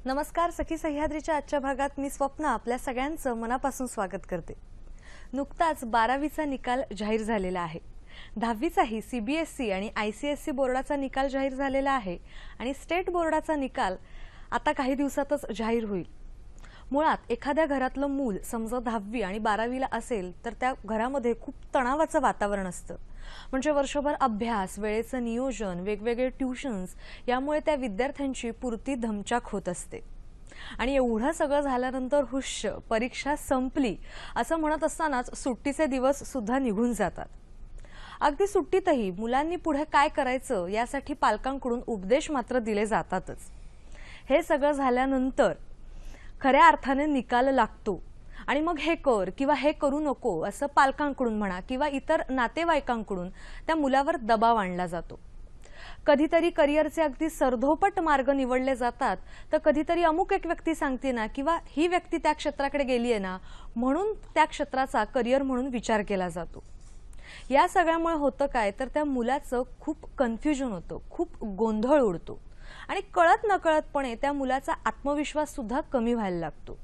नमस्कार. सखी सह्याद्रीच्या आजच्या भागात मी स्वप्ना आपल्या सगळ्यांचं मनापासून स्वागत करते. नुकताच 12वीचा निकाल जाहीर झालेला आहे. 10वीचाही CBSE आणि ICSE बोर्डाचा निकाल जाहीर झालेला आहे आणि स्टेट बोर्डाचा निकाल आता काही दिवसातच जाहीर होईल. मुळात एखाद्या घरातलं मूल समजा 10वी आणि 12वीला असेल तर त्या घरामध्ये खूप तणावाचं वातावरण असतं. म्हणजे वर्षभर अभ्यास, वेळेचं नियोजन, वेगवेगळे ट्यूशन्स यामुळे त्या विद्यार्थ्यांची पुरती धमचाक होत असते. आणि एवढं सगळं झाल्यानंतर हुश, परीक्षा संपली असं म्हणत असतानाच सुट्टीचे दिवस सुद्धा निघून जातात. अगदी सुट्टीतही मुलांनी पुढे काय करायचं यासाठी पालकांकडून उपदेश मात्र दिले जातातच. हे सगळं झाल्यानंतर खऱ्या अर्थाने निकाल लागतो आणि मग हे कर किंवा हे करू नको असं पालकांकडून म्हणा किंवा इतर नातेवाईकांकडून त्या मुलावर दबाव आणला जातो. कधीतरी करिअरचे अगदी सरधोपट मार्ग निवडले जातात तर कधीतरी अमुक एक व्यक्ती सांगते ना किंवा ही व्यक्ती त्या क्षेत्राकडे गेली आहे ना म्हणून त्या क्षेत्राचा करिअर म्हणून विचार केला जातो. या सगळ्यामुळे होतं काय तर त्या मुलाचं खूप कन्फ्युजन होतं, खूप गोंधळ उडतो आणि कळत नकळतपणे त्या मुलाचा आत्मविश्वास सुद्धा कमी व्हायला लागतो.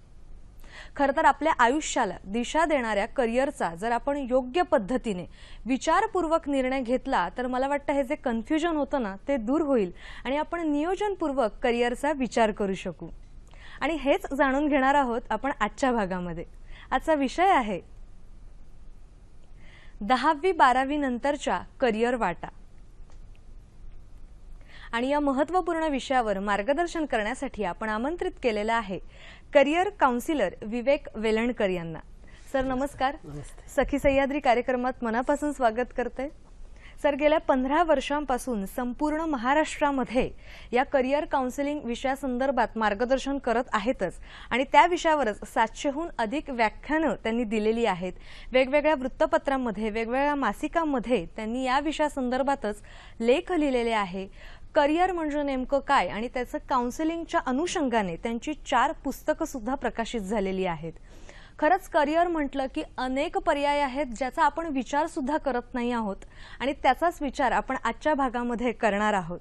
खरं तर आपल्या आयुष्याला दिशा देणाऱ्या करिअरचा जर आपण योग्य पद्धतीने विचारपूर्वक निर्णय घेतला तर मला वाटतं हे जे कन्फ्युजन होतं ना ते दूर होईल आणि आपण नियोजनपूर्वक करिअरचा विचार करू शकू. आणि हेच जाणून घेणार आहोत आपण आजच्या भागामध्ये. आजचा विषय आहे 10वी 12वी नंतरच्या करिअर वाटा. आणि या महत्त्वपूर्ण विषयावर मार्गदर्शन करण्यासाठी आपण आमंत्रित केलेला आहे करिअर काउन्सिलर विवेक वेलणकर यांना. सर नमस्कार. सखी सह्याद्री कार्यक्रमात मनापासून स्वागत करते. सर गेल्या 15 वर्षांपासून संपूर्ण महाराष्ट्रामध्ये या करिअर काउन्सिलिंग विषयासंदर्भात मार्गदर्शन करत आहेतच आणि त्या विषयावरच 700हून अधिक व्याख्यानं त्यांनी दिलेली आहेत. वेगवेगळ्या वृत्तपत्रांमध्ये, वेगवेगळ्या मासिकांमध्ये त्यांनी या विषयासंदर्भातच लेख लिहिलेले आहे. करिअर म्हणजे नेमकं काय आणि त्याचं काउन्सिलिंगच्या अनुषंगाने त्यांची 4 पुस्तकं सुद्धा प्रकाशित झालेली आहेत. खरंच करिअर म्हटलं की अनेक पर्याय आहेत ज्याचा आपण विचार सुद्धा करत नाही आहोत आणि त्याचाच विचार आपण आजच्या भागामध्ये करणार आहोत.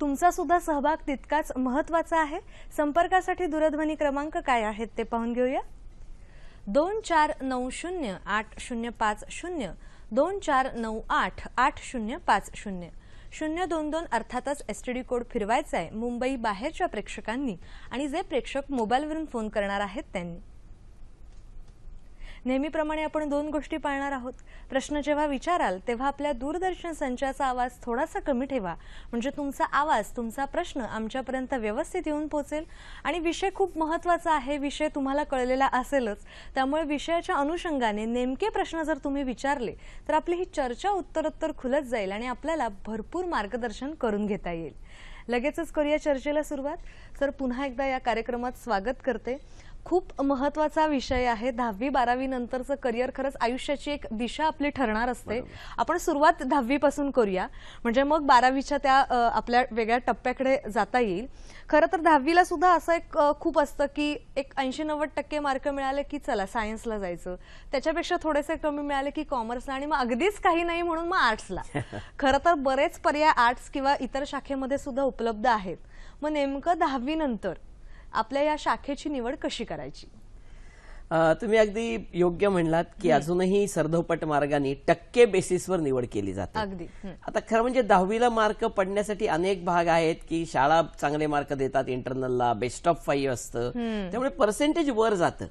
तुमचा सुद्धा सहभाग तितकाच महत्त्वाचा आहे. संपर्कासाठी दूरध्वनी क्रमांक काय आहेत ते पाहून घेऊया. 24908050 24988050 022 अर्थातच STD कोड फिरवायचा आहे मुंबई बाहेरच्या प्रेक्षकांनी आणि जे प्रेक्षक मोबाईलवरून फोन करणार आहेत त्यांनी. नेहमीप्रमाणे आपण 2 गोष्टी पाळणार आहोत. प्रश्न जेव्हा विचाराल तेव्हा आपल्या दूरदर्शन संचाचा आवाज थोडासा कमी ठेवा म्हणजे तुमचा आवाज, तुमचा प्रश्न आमच्यापर्यंत व्यवस्थित येऊन पोहोचेल. आणि विषय खूप महत्त्वाचा आहे, विषय तुम्हाला कळलेला असेलच, त्यामुळे विषयाच्या अनुषंगाने नेमके प्रश्न जर तुम्ही विचारले तर आपली ही चर्चा उत्तरोत्तर खुलत जाईल आणि आपल्याला भरपूर मार्गदर्शन करून घेता येईल. लगेचच करूया चर्चेला सुरुवात. सर पुन्हा एकदा या कार्यक्रमात स्वागत करते. खूप महत्त्वाचा विषय आहे. 10वी 12वी नंतरचं करिअर खरंच आयुष्याची एक दिशा आपली ठरणार असते. आपण सुरुवात 10वी पासून करूया म्हणजे मग 12वीच्या त्या आपल्या वेगळ्या टप्प्याकडे जाता येईल. खरं तर 10वीला सुद्धा असं एक खूप असतं की एक 80-90% मार्क मिळाले की चला सायन्सला जायचं, त्याच्यापेक्षा थोडेसे कमी मिळाले की कॉमर्सला आणि मग अगदीच काही नाही म्हणून मग आर्ट्सला. खरं तर बरेच पर्याय आर्ट्स किंवा इतर शाखेमध्ये सुद्धा उपलब्ध आहेत. मग नेमकं 10वी नंतर आपल्या या शाखेची निवड कशी करायची? तुम्ही अगदी योग्य म्हणलात की अजूनही सरधोपट मार्गाने टक्के बेसिसवर निवड केली जाते. अगदी आता खरं म्हणजे 10वीला मार्क पडण्यासाठी अनेक भाग आहेत की शाळा चांगले मार्क देतात, इंटरनलला बेस्ट ऑफ 5 असतं, त्यामुळे पर्सेंटेज वर जातं.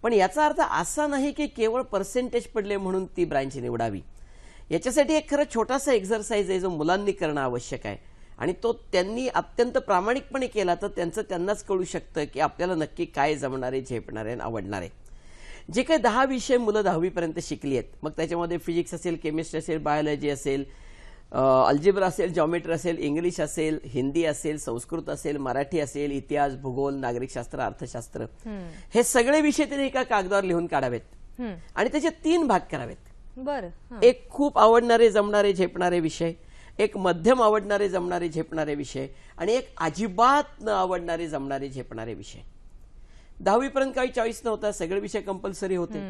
पण याचा अर्थ असा नाही की केवळ पर्सेंटेज पडले म्हणून ती ब्रांच निवडावी. याच्यासाठी एक खरं छोटासा एक्झरसाइज आहे जो मुलांनी करणं आवश्यक आहे आणि तो त्यांनी अत्यंत प्रामाणिकपणे केला तर त्यांनाच कळू शकतं की आपल्याला नक्की काय जमणार आहे, झेपणार आहे, आवडणार आहे. जे काही 10 विषय मुलं 10वी पर्यंत शिकली आहेत, मग त्याच्यामध्ये फिजिक्स असेल, केमिस्ट्री असेल, बायोलॉजी असेल, अल्जेब्रा असेल, जॉमेट्री असेल, इंग्लिश असेल, हिंदी असेल, संस्कृत असेल, मराठी असेल, इतिहास, भूगोल, नागरिकशास्त्र, अर्थशास्त्र, हे सगळे विषय त्यांनी एका कागदावर लिहून काढावेत आणि त्याचे 3 भाग करावेत. बरं. एक खूप आवडणारे, जमणारे, झेपणारे विषय, एक मध्यम आवडणारे, जमणारे, झेपणारे विषय आणि एक अजिबात न आवडणारे, जमणारे, झेपणारे विषय. 10वी पर्यंत काही चॉईस नव्हता, सगळे विषय कंपल्सरी होते.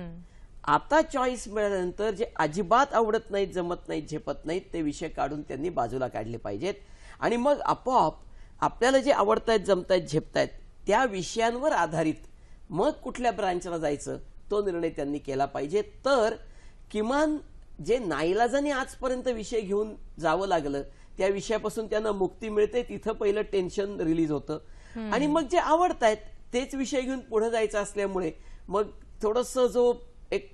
आता चॉईस मिळाल्यानंतर जे अजिबात आवडत नाहीत, जमत नाहीत, झेपत नाहीत ते विषय काढून त्यांनी बाजूला काढले पाहिजेत आणि मग आपोआप आपल्याला जे आवडतायत, जमतायत, झेपतायत त्या विषयांवर आधारित मग कुठल्या ब्रांचला जायचं तो निर्णय त्यांनी केला पाहिजे. तर किमान जे नाईलाजाने आजपर्यंत विषय घेऊन जावं लागलं त्या विषयापासून त्यांना मुक्ती मिळते. तिथं पहिलं टेन्शन रिलीज होतं आणि मग जे आवडतायत तेच विषय घेऊन पुढे जायचं असल्यामुळे मग थोडंसं जो एक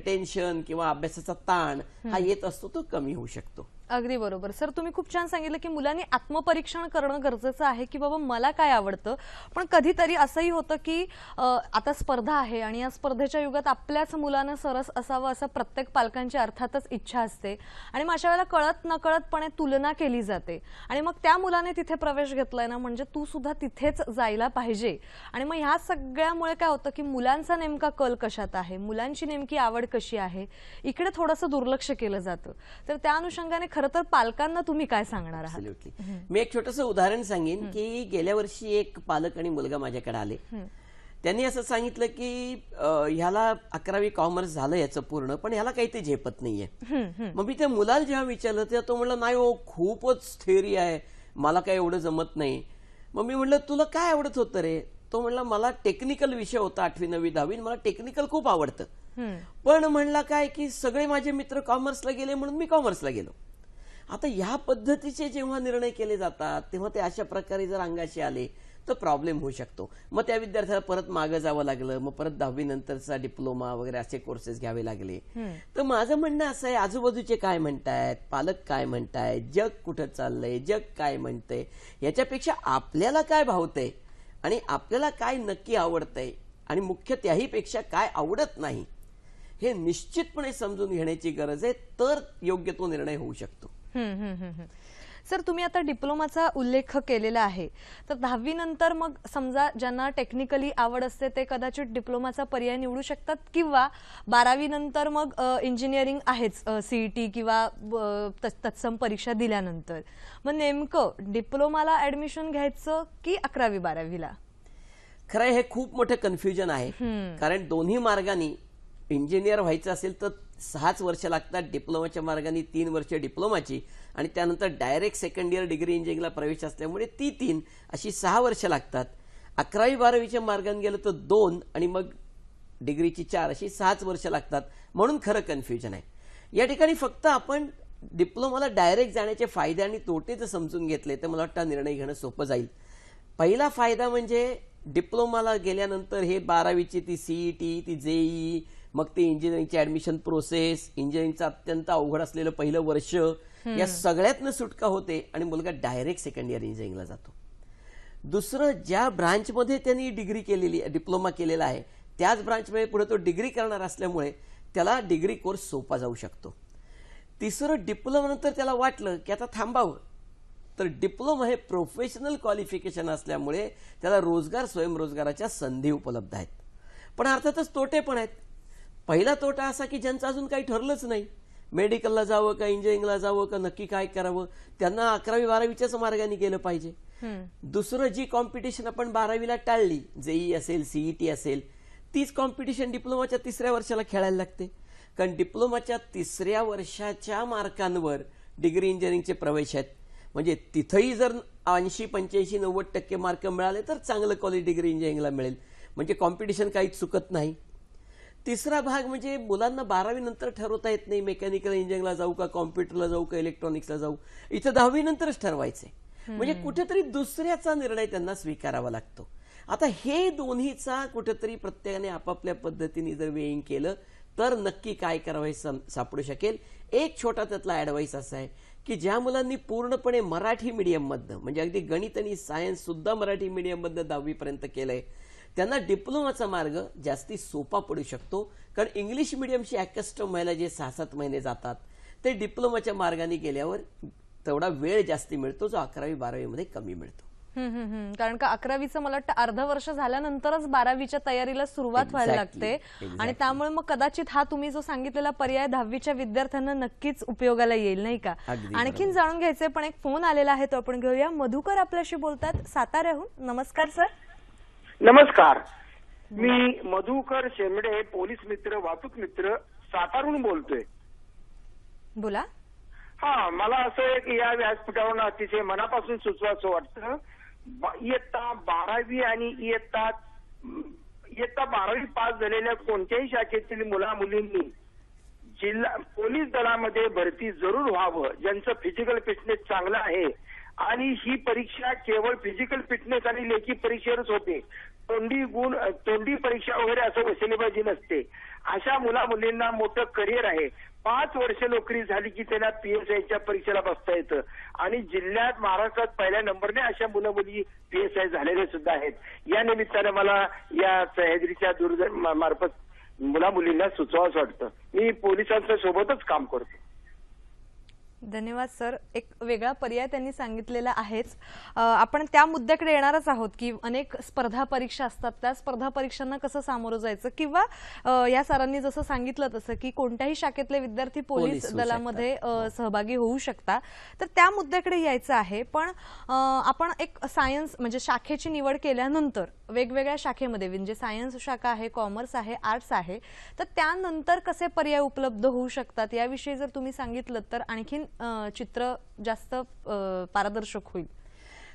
टेन्शन किंवा अभ्यासाचा ताण हा येत असतो तो कमी होऊ शकतो. अगदी बरोबर सर, तुम्ही खूप छान सांगितलं की मुलांनी आत्मपरीक्षण करणं गरजेचं आहे की बाबा मला काय आवडतं. पण कधीतरी असंही होतं की आता स्पर्धा आहे आणि या स्पर्धेच्या युगात आपल्याच मुलानं सरस असावं असं प्रत्येक पालकांची अर्थातच इच्छा असते आणि मग अशा वेळेला कळत नकळतपणे तुलना केली जाते आणि मग त्या मुलाने तिथे प्रवेश घेतलाय ना म्हणजे तू सुद्धा तिथेच जायला पाहिजे. आणि मग ह्या सगळ्यामुळे काय होतं की मुलांचा नेमका कल कशात आहे, मुलांची नेमकी आवड कशी आहे, इकडे थोडंसं दुर्लक्ष केलं जातं. तर त्या अनुषंगाने खरं तर पालकांना तुम्ही काय सांगणार आहात? मी एक छोटंसं उदाहरण सांगेन की गेल्या वर्षी एक पालक आणि मुलगा माझ्याकडे आले. त्यांनी असं सांगितलं की ह्याला 11वी कॉमर्स झालं याचं पूर्ण, पण ह्याला काही ते झेपत नाहीये. मग मी त्या मुलाला जेव्हा विचारलं तेव्हा तो म्हणला नाही हो, खूपच थेअरी आहे, मला काय एवढं जमत नाही. मग मी म्हटलं तुला काय आवडत होतं रे? तो म्हणला मला टेक्निकल विषय होता 8वी 9वी 10वी, मला टेक्निकल खूप आवडतं. पण म्हणला काय की सगळे माझे मित्र कॉमर्सला गेले म्हणून मी कॉमर्सला गेलो. आता या पद्धतीचे जेव्हा निर्णय केले जातात तेव्हा ते अशा प्रकारे जर अंगाशी आले तर प्रॉब्लेम होऊ शकतो. मग त्या विद्यार्थ्याला परत मागं जावं लागलं, मग परत 10वी नंतरचा डिप्लोमा वगैरे असे कोर्सेस घ्यावे लागले. तर माझं म्हणणं असं आहे, आजूबाजूचे काय म्हणतायत, पालक काय म्हणतायत, जग कुठं चाललंय, जग काय म्हणतंय, याच्यापेक्षा आपल्याला काय भावतंय आणि आपल्याला काय नक्की आवडतंय आणि मुख्य त्याहीपेक्षा काय आवडत नाही हे निश्चितपणे समजून घेण्याची गरज आहे. तर योग्य तो निर्णय होऊ शकतो. सर, तुम्ही आता डिप्लोमाचा उल्लेख केलेला आहे, तर 10वी नंतर मग समजा ज्यांना टेक्निकली आवड असते ते कदाचित डिप्लोमाचा पर्याय निवडू शकतात किंवा 12वी नंतर मग इंजिनिअरिंग आहेच, सीईटी किंवा तत्सम परीक्षा दिल्यानंतर. मग नेमकं डिप्लोमाला ऍडमिशन घ्यायचं की 11वी 12वीला? खरं हे खूप मोठं कन्फ्युजन आहे, कारण दोन्ही मार्गाने इंजिनियर व्हायचं असेल तर 6च वर्ष लागतात, डिप्लोमाच्या मार्गाने 3 वर्ष डिप्लोमाची आणि त्यानंतर डायरेक्ट सेकंड इयर डिग्री इंजिनिअरिंगला प्रवेश असल्यामुळे ती 3 अशी 6 वर्ष लागतात. 11वी 12वीच्या मार्गाने गेलं तर 2 आणि मग डिग्रीची 4 अशी 6च वर्ष लागतात. म्हणून खरं कन्फ्युजन आहे. या ठिकाणी फक्त आपण डिप्लोमाला डायरेक्ट जाण्याचे फायदे आणि तोटे जर समजून घेतले तर मला वाटतं निर्णय घेणं सोपं जाईल. पहिला फायदा म्हणजे डिप्लोमाला गेल्यानंतर हे 12वीची ती सीईटी, ती जेईई, मग ते इंजिनिअरिंगची ऍडमिशन प्रोसेस, इंजिनिअरिंगचं अत्यंत अवघड असलेलं पहिलं वर्ष, या सगळ्यातनं सुटका होते आणि मुलगा डायरेक्ट सेकंड इयर इंजिनिअरिंगला जातो. दुसरं, ज्या ब्रांचमध्ये त्यांनी डिग्री केलेली, डिप्लोमा केलेला आहे त्याच ब्रांचमध्ये पुढे तो डिग्री करणार असल्यामुळे त्याला डिग्री कोर्स सोपा जाऊ शकतो. तिसरं, डिप्लोमा नंतर त्याला वाटलं की आता थांबावं, तर डिप्लोमा हे प्रोफेशनल क्वालिफिकेशन असल्यामुळे त्याला रोजगार, स्वयंरोजगाराच्या संधी उपलब्ध आहेत. पण अर्थातच तोटे पण आहेत. पहिला तोटा असा की ज्यांचं अजून काही ठरलंच नाही, मेडिकलला जावं का इंजिनिअरिंगला जावं का नक्की काय करावं, त्यांना 11वी 12वीच्याच मार्गाने गेलं पाहिजे. दुसरं, जी कॉम्पिटिशन आपण 12वीला टाळली, जेई असेल, सीईटी असेल, तीच कॉम्पिटिशन डिप्लोमाच्या 3ऱ्या वर्षाला खेळायला लागते. कारण डिप्लोमाच्या 3ऱ्या वर्षाच्या मार्कांवर डिग्री इंजिनिअरिंगचे प्रवेश आहेत. म्हणजे तिथंही जर 80, 85, 90% मार्क मिळाले तर चांगलं कॉलेज डिग्री इंजिनिअरिंगला मिळेल. म्हणजे कॉम्पिटिशन काहीच चुकत नाही. तिसरा भाग म्हणजे मुलांना 12वी नंतर ठरवता येत नाही मेकॅनिकल इंजिनिअरिंगला जाऊ का, कॉम्प्युटरला जाऊ का, इलेक्ट्रॉनिक्सला जाऊ. इथं 10वी नंतरच ठरवायचंय. म्हणजे कुठेतरी दुसऱ्याचा निर्णय त्यांना स्वीकारावा लागतो. आता हे दोन्हीचा कुठेतरी प्रत्येकाने आपापल्या पद्धतीने जर वेईंग केलं तर नक्की काय करावं हे सापडू शकेल. एक छोटा त्यातला ऍडवाइस असा आहे की ज्या मुलांनी पूर्णपणे मराठी मीडियममधनं म्हणजे अगदी गणित आणि सायन्स सुद्धा मराठी मीडियममधनं 10वी पर्यंत केलंय त्यांना डिप्लोमाचा मार्ग जास्ती सोपा पडू शकतो. कारण इंग्लिश मीडियमशी अकस्टम व्हायला जे 6-7 महिने जातात ते डिप्लोमाच्या मार्गाने गेल्यावर तेवढा वेळ जास्ती मिळतो जो 11वी-12वी मध्ये कमी मिळतो. कारण का 11वीचं मला वाटतं अर्ध वर्ष झाल्यानंतरच 12वीच्या तयारीला सुरुवात व्हायला लागते आणि त्यामुळे मग कदाचित हा तुम्ही जो सांगितलेला पर्याय 10वीच्या विद्यार्थ्यांना नक्कीच उपयोगाला येईल नाही का. आणखीन जाणून घ्यायचंय पण एक फोन आलेला आहे तो आपण घेऊया. मधुकर आपल्याशी बोलतात साताऱ्याहून. नमस्कार सर. नमस्कार, मी मधुकर शेमडे, पोलीस मित्र, वाहतूक मित्र, सातारून बोलतोय. बोला. हा, मला असं आहे की या व्यासपीठावरून अतिशय मनापासून सुचवायचं वाटतं. इयत्ता 12वी आणि इयत्ता 12वी पास झालेल्या कोणत्याही शाखेतील मुला मुलींनी जिल्हा पोलीस दलामध्ये भरती जरूर व्हावं, ज्यांचं फिजिकल फिटनेस चांगलं आहे. आणि ही परीक्षा केवळ फिजिकल फिटनेस आणि लेखी परीक्षेवरच होते, तोंडी परीक्षा वगैरे असं वशिलेबाजी नसते. अशा मुला मुलींना मोठं करिअर आहे. 5 वर्ष नोकरी झाली की त्यांना PSIच्या परीक्षेला बसता येतं आणि जिल्ह्यात महाराष्ट्रात पहिल्या नंबरने अशा मुलं मुली PSI झालेले सुद्धा आहेत. या निमित्तानं मला या सह्याद्रीच्या दूरदर्शन मार्फत मुला मुलींना सुचवावंच वाटतं. मी पोलिसांच्या सोबतच काम करतो. धन्यवाद सर. एक वेगळा पर्याय त्यांनी सांगितलेला आहेच. आपण त्या मुद्द्याकडे येणारच आहोत की अनेक स्पर्धा परीक्षा असतात, त्या स्पर्धा परीक्षांना कसं सामोरं जायचं किंवा या सरांनी जसं सांगितलं तसं की कोणत्याही शाखेतले विद्यार्थी पोलीस दलामध्ये सहभागी होऊ शकतात. तर त्या मुद्द्याकडे यायचं आहे. पण आपण एक सायन्स म्हणजे शाखेची निवड केल्यानंतर वेगवेगळ्या शाखेमध्ये म्हणजे सायन्स शाखा आहे, कॉमर्स आहे, आर्ट्स आहे, तर त्यानंतर कसे पर्याय उपलब्ध होऊ शकतात याविषयी जर तुम्ही सांगितलं तर आणखीन चित्र जास्त पारदर्शक होईल.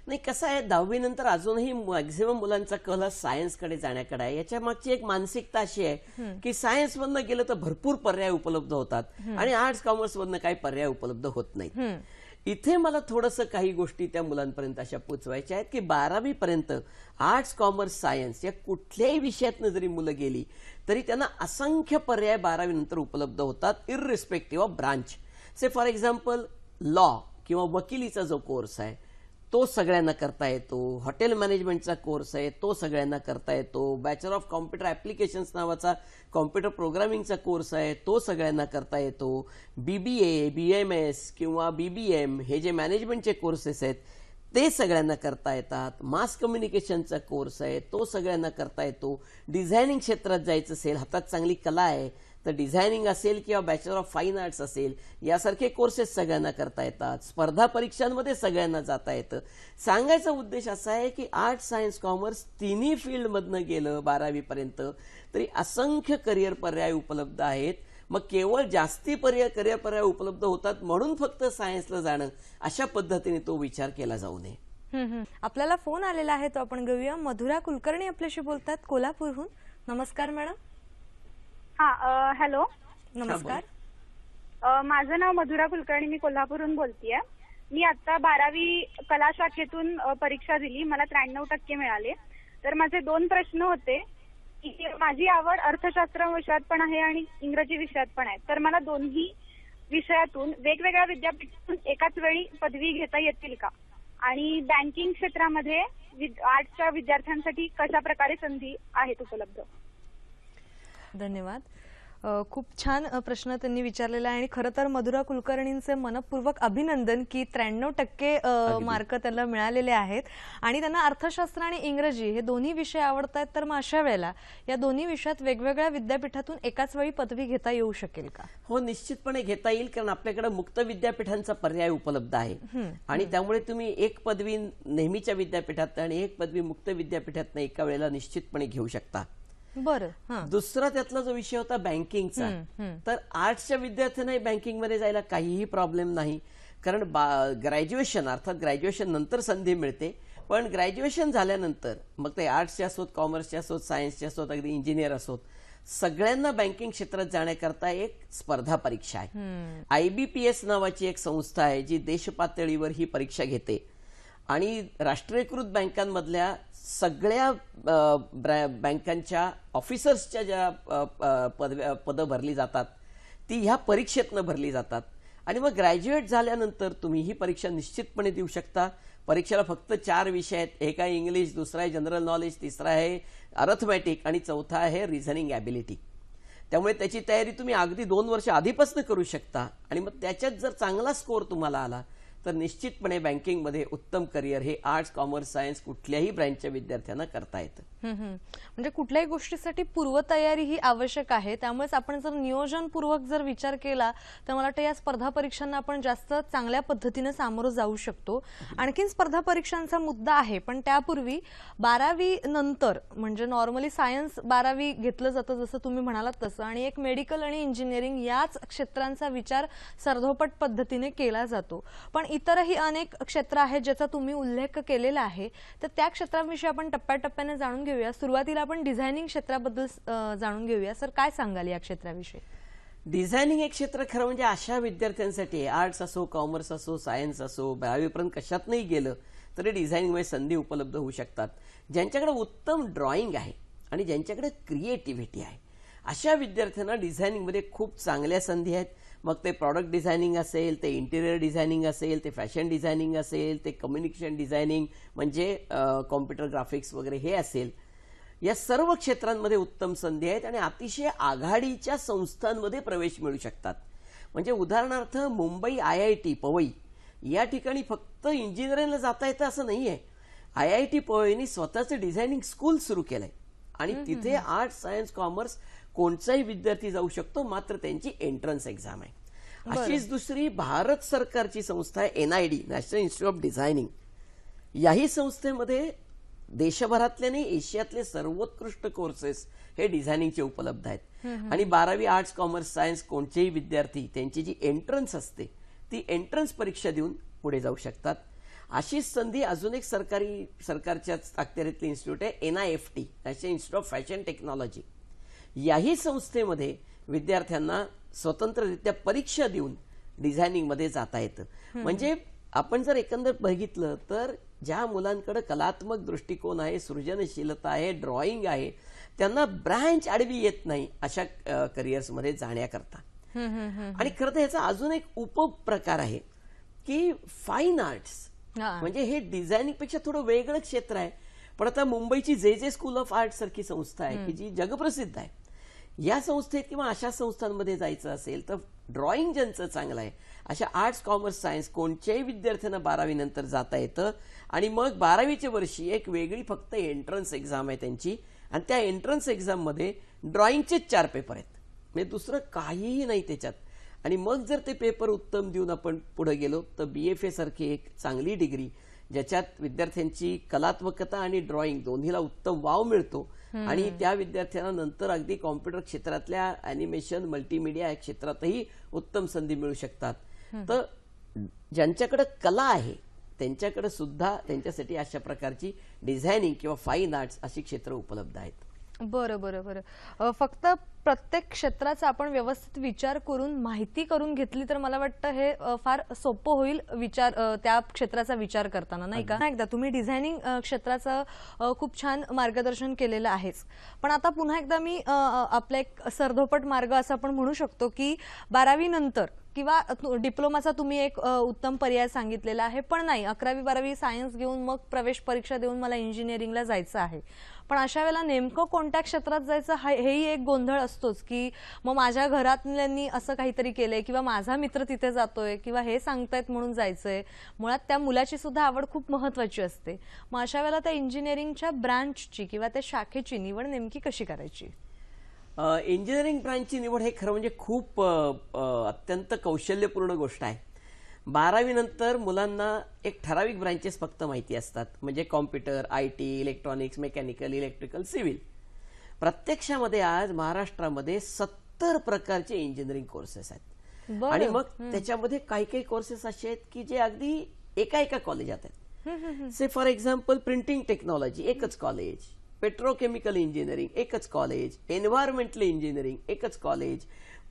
नाही, कसं आहे 10वी नंतर अजूनही मॅक्झिमम मुलांचा कल हा सायन्सकडे जाण्याकडे आहे. याच्या मागची एक मानसिकता अशी आहे की सायन्स मधनं गेलं तर भरपूर पर्याय उपलब्ध होतात आणि आर्ट्स कॉमर्स मधनं काही पर्याय उपलब्ध होत नाहीत. इथे मला थोडंसं काही गोष्टी त्या मुलांपर्यंत अशा पोचवायच्या आहेत की 12वी पर्यंत आर्ट्स कॉमर्स सायन्स या कुठल्याही विषयातनं जरी मुलं गेली तरी त्यांना असंख्य पर्याय 12वी नंतर उपलब्ध होतात irrespective of branch. Say for example law किंवा वकिलीचा जो कोर्स आहे तो सगळ्यांना करता येतो. हॉटेल मॅनेजमेंटचा कोर्स आहे तो सगळ्यांना करता येतो. बॅचलर ऑफ कॉम्प्युटर ऍप्लिकेशन्स नावाचा कॉम्प्युटर प्रोग्रामिंगचा कोर्स आहे तो सगळ्यांना करता येतो. BBA, BMS किंवा BBM हे जे मॅनेजमेंटचे कोर्सेस आहेत ते सगळ्यांना करता येतात. मास कम्युनिकेशनचा कोर्स आहे तो सगळ्यांना करता येतो. डिझायनिंग क्षेत्रात जायचं असेल, हातात चांगली कला आहे तर डिझायनिंग असेल किंवा बॅचलर ऑफ फाईन आर्ट्स असेल यासारखे कोर्सेस सगळ्यांना करता येतात. स्पर्धा परीक्षांमध्ये सगळ्यांना जाता येतं. सांगायचा उद्देश असा आहे की आर्ट्स, सायन्स, कॉमर्स तिन्ही फील्डमधनं गेलं 12वी पर्यंत तरी असंख्य करिअर पर्याय उपलब्ध आहेत. मग केवळ जास्ती करिअर पर्याय उपलब्ध होतात म्हणून फक्त सायन्सला जाणं अशा पद्धतीने तो विचार केला जाऊ नये. आपल्याला फोन आलेला आहे तो आपण घेऊया. मधुरा कुलकर्णी आपल्याशी बोलतात कोल्हापूरहून. नमस्कार मॅडम. हा, हॅलो नमस्कार. माझं नाव मधुरा कुलकर्णी, मी कोल्हापूरहून बोलतेय. मी आता 12वी कला शाखेतून परीक्षा दिली, मला 93% मिळाले. तर माझे 2 प्रश्न होते की माझी आवड अर्थशास्त्र विषयात पण आहे आणि इंग्रजी विषयात पण आहे, तर मला दोन्ही विषयातून वेगवेगळ्या विद्यापीठातून एकाच वेळी पदवी घेता येतील का? आणि बँकिंग क्षेत्रामध्ये आर्ट्सच्या विद्यार्थ्यांसाठी कशा प्रकारे संधी आहेत उपलब्ध? धन्यवाद. खूप छान प्रश्न त्यांनी विचारलेला आहे आणि खरं तर मधुरा कुलकर्णींचे मनपूर्वक अभिनंदन की 93% मार्क त्यांना मिळालेले आहेत आणि त्यांना अर्थशास्त्र आणि इंग्रजी हे दोन्ही विषय आवडत आहेत. तर मग अशा वेळेला या दोन्ही विषयात वेगवेगळ्या विद्यापीठातून एकाच वेळी पदवी घेता येऊ शकेल का? हो, निश्चितपणे घेता येईल. कारण आपल्याकडे मुक्त विद्यापीठांचा पर्याय उपलब्ध आहे आणि त्यामुळे तुम्ही एक पदवी नेहमीच्या विद्यापीठात आणि एक पदवी मुक्त विद्यापीठात एका वेळेला निश्चितपणे घेऊ शकता. बरं. दुसरा त्यातला जो विषय होता बँकिंगचा, तर आर्ट्सच्या विद्यार्थ्यांनाही बँकिंगमध्ये जायला काहीही प्रॉब्लेम नाही. कारण ग्रॅज्युएशन अर्थात ग्रॅज्युएशन नंतर संधी मिळते, पण ग्रॅज्युएशन झाल्यानंतर मग ते आर्ट्सचे असोत, कॉमर्सचे असोत, सायन्सचे असोत, अगदी इंजिनियर असोत, सगळ्यांना बँकिंग क्षेत्रात जाण्याकरता एक स्पर्धा परीक्षा आहे. IBPS नावाची एक संस्था आहे जी देश पातळीवर ही परीक्षा घेते आणि राष्ट्रीयकृत बँकांमधल्या सगळ्या बँकांच्या ऑफिसर्सच्या ज्या पदं भरली जातात ती ह्या परीक्षेतनं भरली जातात. आणि मग ग्रॅज्युएट झाल्यानंतर तुम्ही ही परीक्षा निश्चितपणे देऊ शकता. परीक्षेला फक्त 4 विषय आहेत. एक आहे इंग्लिश, दुसरा आहे जनरल नॉलेज, तिसरा आहे अर्थमॅटिक आणि चौथा आहे रिझनिंग ॲबिलिटी. त्यामुळे त्याची तयारी तुम्ही अगदी 2 वर्ष आधीपासून करू शकता. आणि मग त्याच्यात जर चांगला स्कोअर तुम्हाला आला तर निश्चितपणे बँकिंगमध्ये उत्तम करिअर हे आर्ट्स, कॉमर्स, सायन्स कुठल्याही ब्रँचच्या विद्यार्थ्यांना करता येतं. म्हणजे कुठल्याही गोष्टीसाठी पूर्वतयारी ही आवश्यक आहे. त्यामुळेच आपण जर नियोजनपूर्वक जर विचार केला तर मला वाटतं या स्पर्धा परीक्षांना आपण जास्त चांगल्या पद्धतीने सामोरं जाऊ शकतो. आणखीन स्पर्धा परीक्षांचा मुद्दा आहे, पण त्यापूर्वी 12वी नंतर म्हणजे नॉर्मली सायन्स 12वी घेतलं जातं जसं तुम्ही म्हणालात तसं, आणि एक मेडिकल आणि इंजिनिअरिंग याच क्षेत्रांचा विचार सर्वोपट पद्धतीने केला जातो. पण इतरही अनेक क्षेत्र आहेत ज्याचा तुम्ही उल्लेख केलेला आहे, तर त्या क्षेत्रांविषयी आपण टप्प्याटप्प्याने जाणून घेऊया. सुरुवातीला आपण डिझायनिंग क्षेत्राबद्दल जाणून घेऊया. सर, काय सांगाल या क्षेत्राविषयी? डिझायनिंग हे क्षेत्र खरं म्हणजे अशा विद्यार्थ्यांसाठी आर्ट्स असो, कॉमर्स असो, सायन्स असो, 12वीपर्यंत कशात नाही गेलं तरी डिझायनिंगमध्ये संधी उपलब्ध होऊ शकतात. ज्यांच्याकडे उत्तम ड्रॉइंग आहे आणि ज्यांच्याकडे क्रिएटिव्हिटी आहे अशा विद्यार्थ्यांना डिझायनिंगमध्ये खूप चांगल्या संधी आहेत. मग ते प्रॉडक्ट डिझायनिंग असेल, ते इंटिरियर डिझायनिंग असेल, ते फॅशन डिझायनिंग असेल, ते कम्युनिकेशन डिझायनिंग म्हणजे कॉम्प्युटर ग्राफिक्स वगैरे हे असेल, या सर्व क्षेत्रांमध्ये उत्तम संधी आहेत आणि अतिशय आघाडीच्या संस्थांमध्ये प्रवेश मिळू शकतात. म्हणजे उदाहरणार्थ मुंबई IIT पवई या ठिकाणी फक्त इंजिनिअरिंगला जाता येतं असं नाही आहे. IIT पवईने स्वतःचं डिझायनिंग स्कूल सुरू केलंय आणि तिथे आर्ट्स, सायन्स, कॉमर्स कोणताही विद्यार्थी जाऊ शकतो, मात्र त्यांची एंट्रन्स एक्झाम आहे. अशीच दुसरी भारत सरकारची संस्था आहे NID, national institute of designing. याही संस्थेमध्ये देशभरातले नाही एशियातले सर्वोत्कृष्ट कोर्सेस हे डिझायनिंगचे उपलब्ध आहेत. आणि 12वी आर्ट्स, कॉमर्स, सायन्स कोणतेही विद्यार्थी त्यांची जी एंट्रन्स असते ती एंट्रन्स परीक्षा देऊन पुढे जाऊ शकतात. अशीच संधी अजून एक सरकारच्याच अखत्यारीतली इन्स्टिट्यूट आहे NIFT, national institute of fashion technology. याही संस्थेमध्ये विद्यार्थ्यांना स्वतंत्ररित्या परीक्षा देऊन डिझायनिंगमध्ये जाता येतं. म्हणजे आपण जर एकंदर बघितलं तर ज्या मुलांकडे कलात्मक दृष्टिकोन आहे, सृजनशीलता आहे, ड्रॉइंग आहे, त्यांना ब्रँच आडवी येत नाही अशा करिअर्समध्ये जाण्याकरता. आणि खरं तर ह्याचा अजून एक उपप्रकार आहे की फाईन आर्ट्स. म्हणजे हे डिझायनिंग पेक्षा थोडं वेगळं क्षेत्र आहे. पण आता मुंबईची JJ स्कूल ऑफ आर्ट सारखी संस्था आहे की जी जगप्रसिद्ध आहे. या संस्थेत किंवा अशा संस्थांमध्ये जायचं असेल तर ड्रॉइंग ज्यांचं चांगलं आहे अशा आर्ट्स, कॉमर्स, सायन्स कोणत्याही विद्यार्थ्यांना 12वी नंतर जाता येतं. आणि मग 12वीच्या वर्षी एक वेगळी फक्त एंट्रन्स एक्झाम आहे त्यांची, आणि त्या एंट्रन्स एक्झाममध्ये ड्रॉइंगचेच 4 पेपर आहेत, म्हणजे दुसरं काहीही नाही त्याच्यात. आणि मग जर ते पेपर उत्तम देऊन आपण पुढे गेलो तर BFA सारखी एक चांगली डिग्री ज्याच्यात विद्यार्थ्यांची कलात्मकता आणि ड्रॉइंग दोन्हीला उत्तम वाव मिळतो आणि त्या विद्यार्थ्यांना नंतर अगदी कॉम्प्युटर क्षेत्रातल्या ॲनिमेशन, मल्टीमीडिया या क्षेत्रातही उत्तम संधी मिळू शकतात. तर ज्यांच्याकडे कला आहे त्यांच्याकडे सुद्धा त्यांच्यासाठी अशा प्रकारची डिझायनिंग किंवा फाईन आर्ट्स अशी क्षेत्र उपलब्ध आहेत. बरं बरं बरं. फक्त प्रत्येक क्षेत्राचा आपण व्यवस्थित विचार करून माहिती करून घेतली तर मला वाटतं हे फार सोपं होईल विचार त्या क्षेत्राचा विचार करताना, नाही का? एकदा तुम्ही डिझायनिंग क्षेत्राचं खूप छान मार्गदर्शन केलेलं आहेच, पण आता पुन्हा एकदा मी आपला एक सरधोपट मार्ग असं आपण म्हणू शकतो की 12वी नंतर किंवा डिप्लोमाचा तुम्ही एक उत्तम पर्याय सांगितलेला आहे, पण नाही 11वी 12वी सायन्स घेऊन मग प्रवेश परीक्षा देऊन मला इंजिनिअरिंगला जायचं आहे. पण अशा वेळेला नेमकं कोणत्या क्षेत्रात जायचं हेही एक गोंधळ असतोच की मग माझ्या घरातल्यांनी असं काहीतरी केलंय किंवा माझा मित्र तिथे जातोय किंवा हे सांगतायत म्हणून जायचंय. मुळात त्या मुलाची सुद्धा आवड खूप महत्वाची असते. मग अशा वेळेला त्या इंजिनिअरिंगच्या ब्रांचची किंवा त्या शाखेची निवड नेमकी कशी करायची? इंजिनिअरिंग ब्रांचची निवड हे खरं म्हणजे खूप अत्यंत कौशल्यपूर्ण गोष्ट आहे. 12वी नंतर मुलांना एक ठराविक ब्रांचेस फक्त माहिती असतात, म्हणजे computer, IT, electronics, mechanical, electrical, civil. प्रत्यक्षामध्ये आज महाराष्ट्रामध्ये 70 प्रकारचे इंजिनिअरिंग कोर्सेस आहेत. आणि मग त्याच्यामध्ये काही काही कोर्सेस असे आहेत की जे अगदी एका कॉलेजात आहेत. से फॉर एक्झाम्पल प्रिंटिंग टेक्नॉलॉजी एकच कॉलेज, पेट्रोकेमिकल इंजिनिअरिंग एकच कॉलेज, एन्व्हायरमेंटल इंजिनिअरिंग एकच कॉलेज,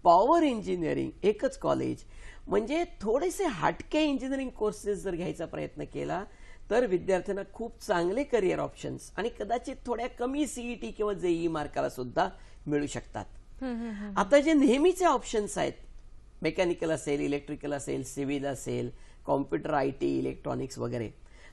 पॉवर इंजिनिअरिंग एकच कॉलेज. म्हणजे थोडेसे हटके इंजिनिअरिंग कोर्सेस जर घ्यायचा प्रयत्न केला तर विद्यार्थ्यांना खूप चांगले करिअर ऑप्शन्स आणि कदाचित थोड्या कमी सीईटी किंवा जेईई मार्काला सुद्धा मिळू शकतात. आता जे नेहमीचे ऑप्शन्स आहेत, मेकॅनिकल असेल, इलेक्ट्रिकल असेल, सिव्हिल असेल, कॉम्प्युटर, आयटी, इलेक्ट्रॉनिक्स वगैरे,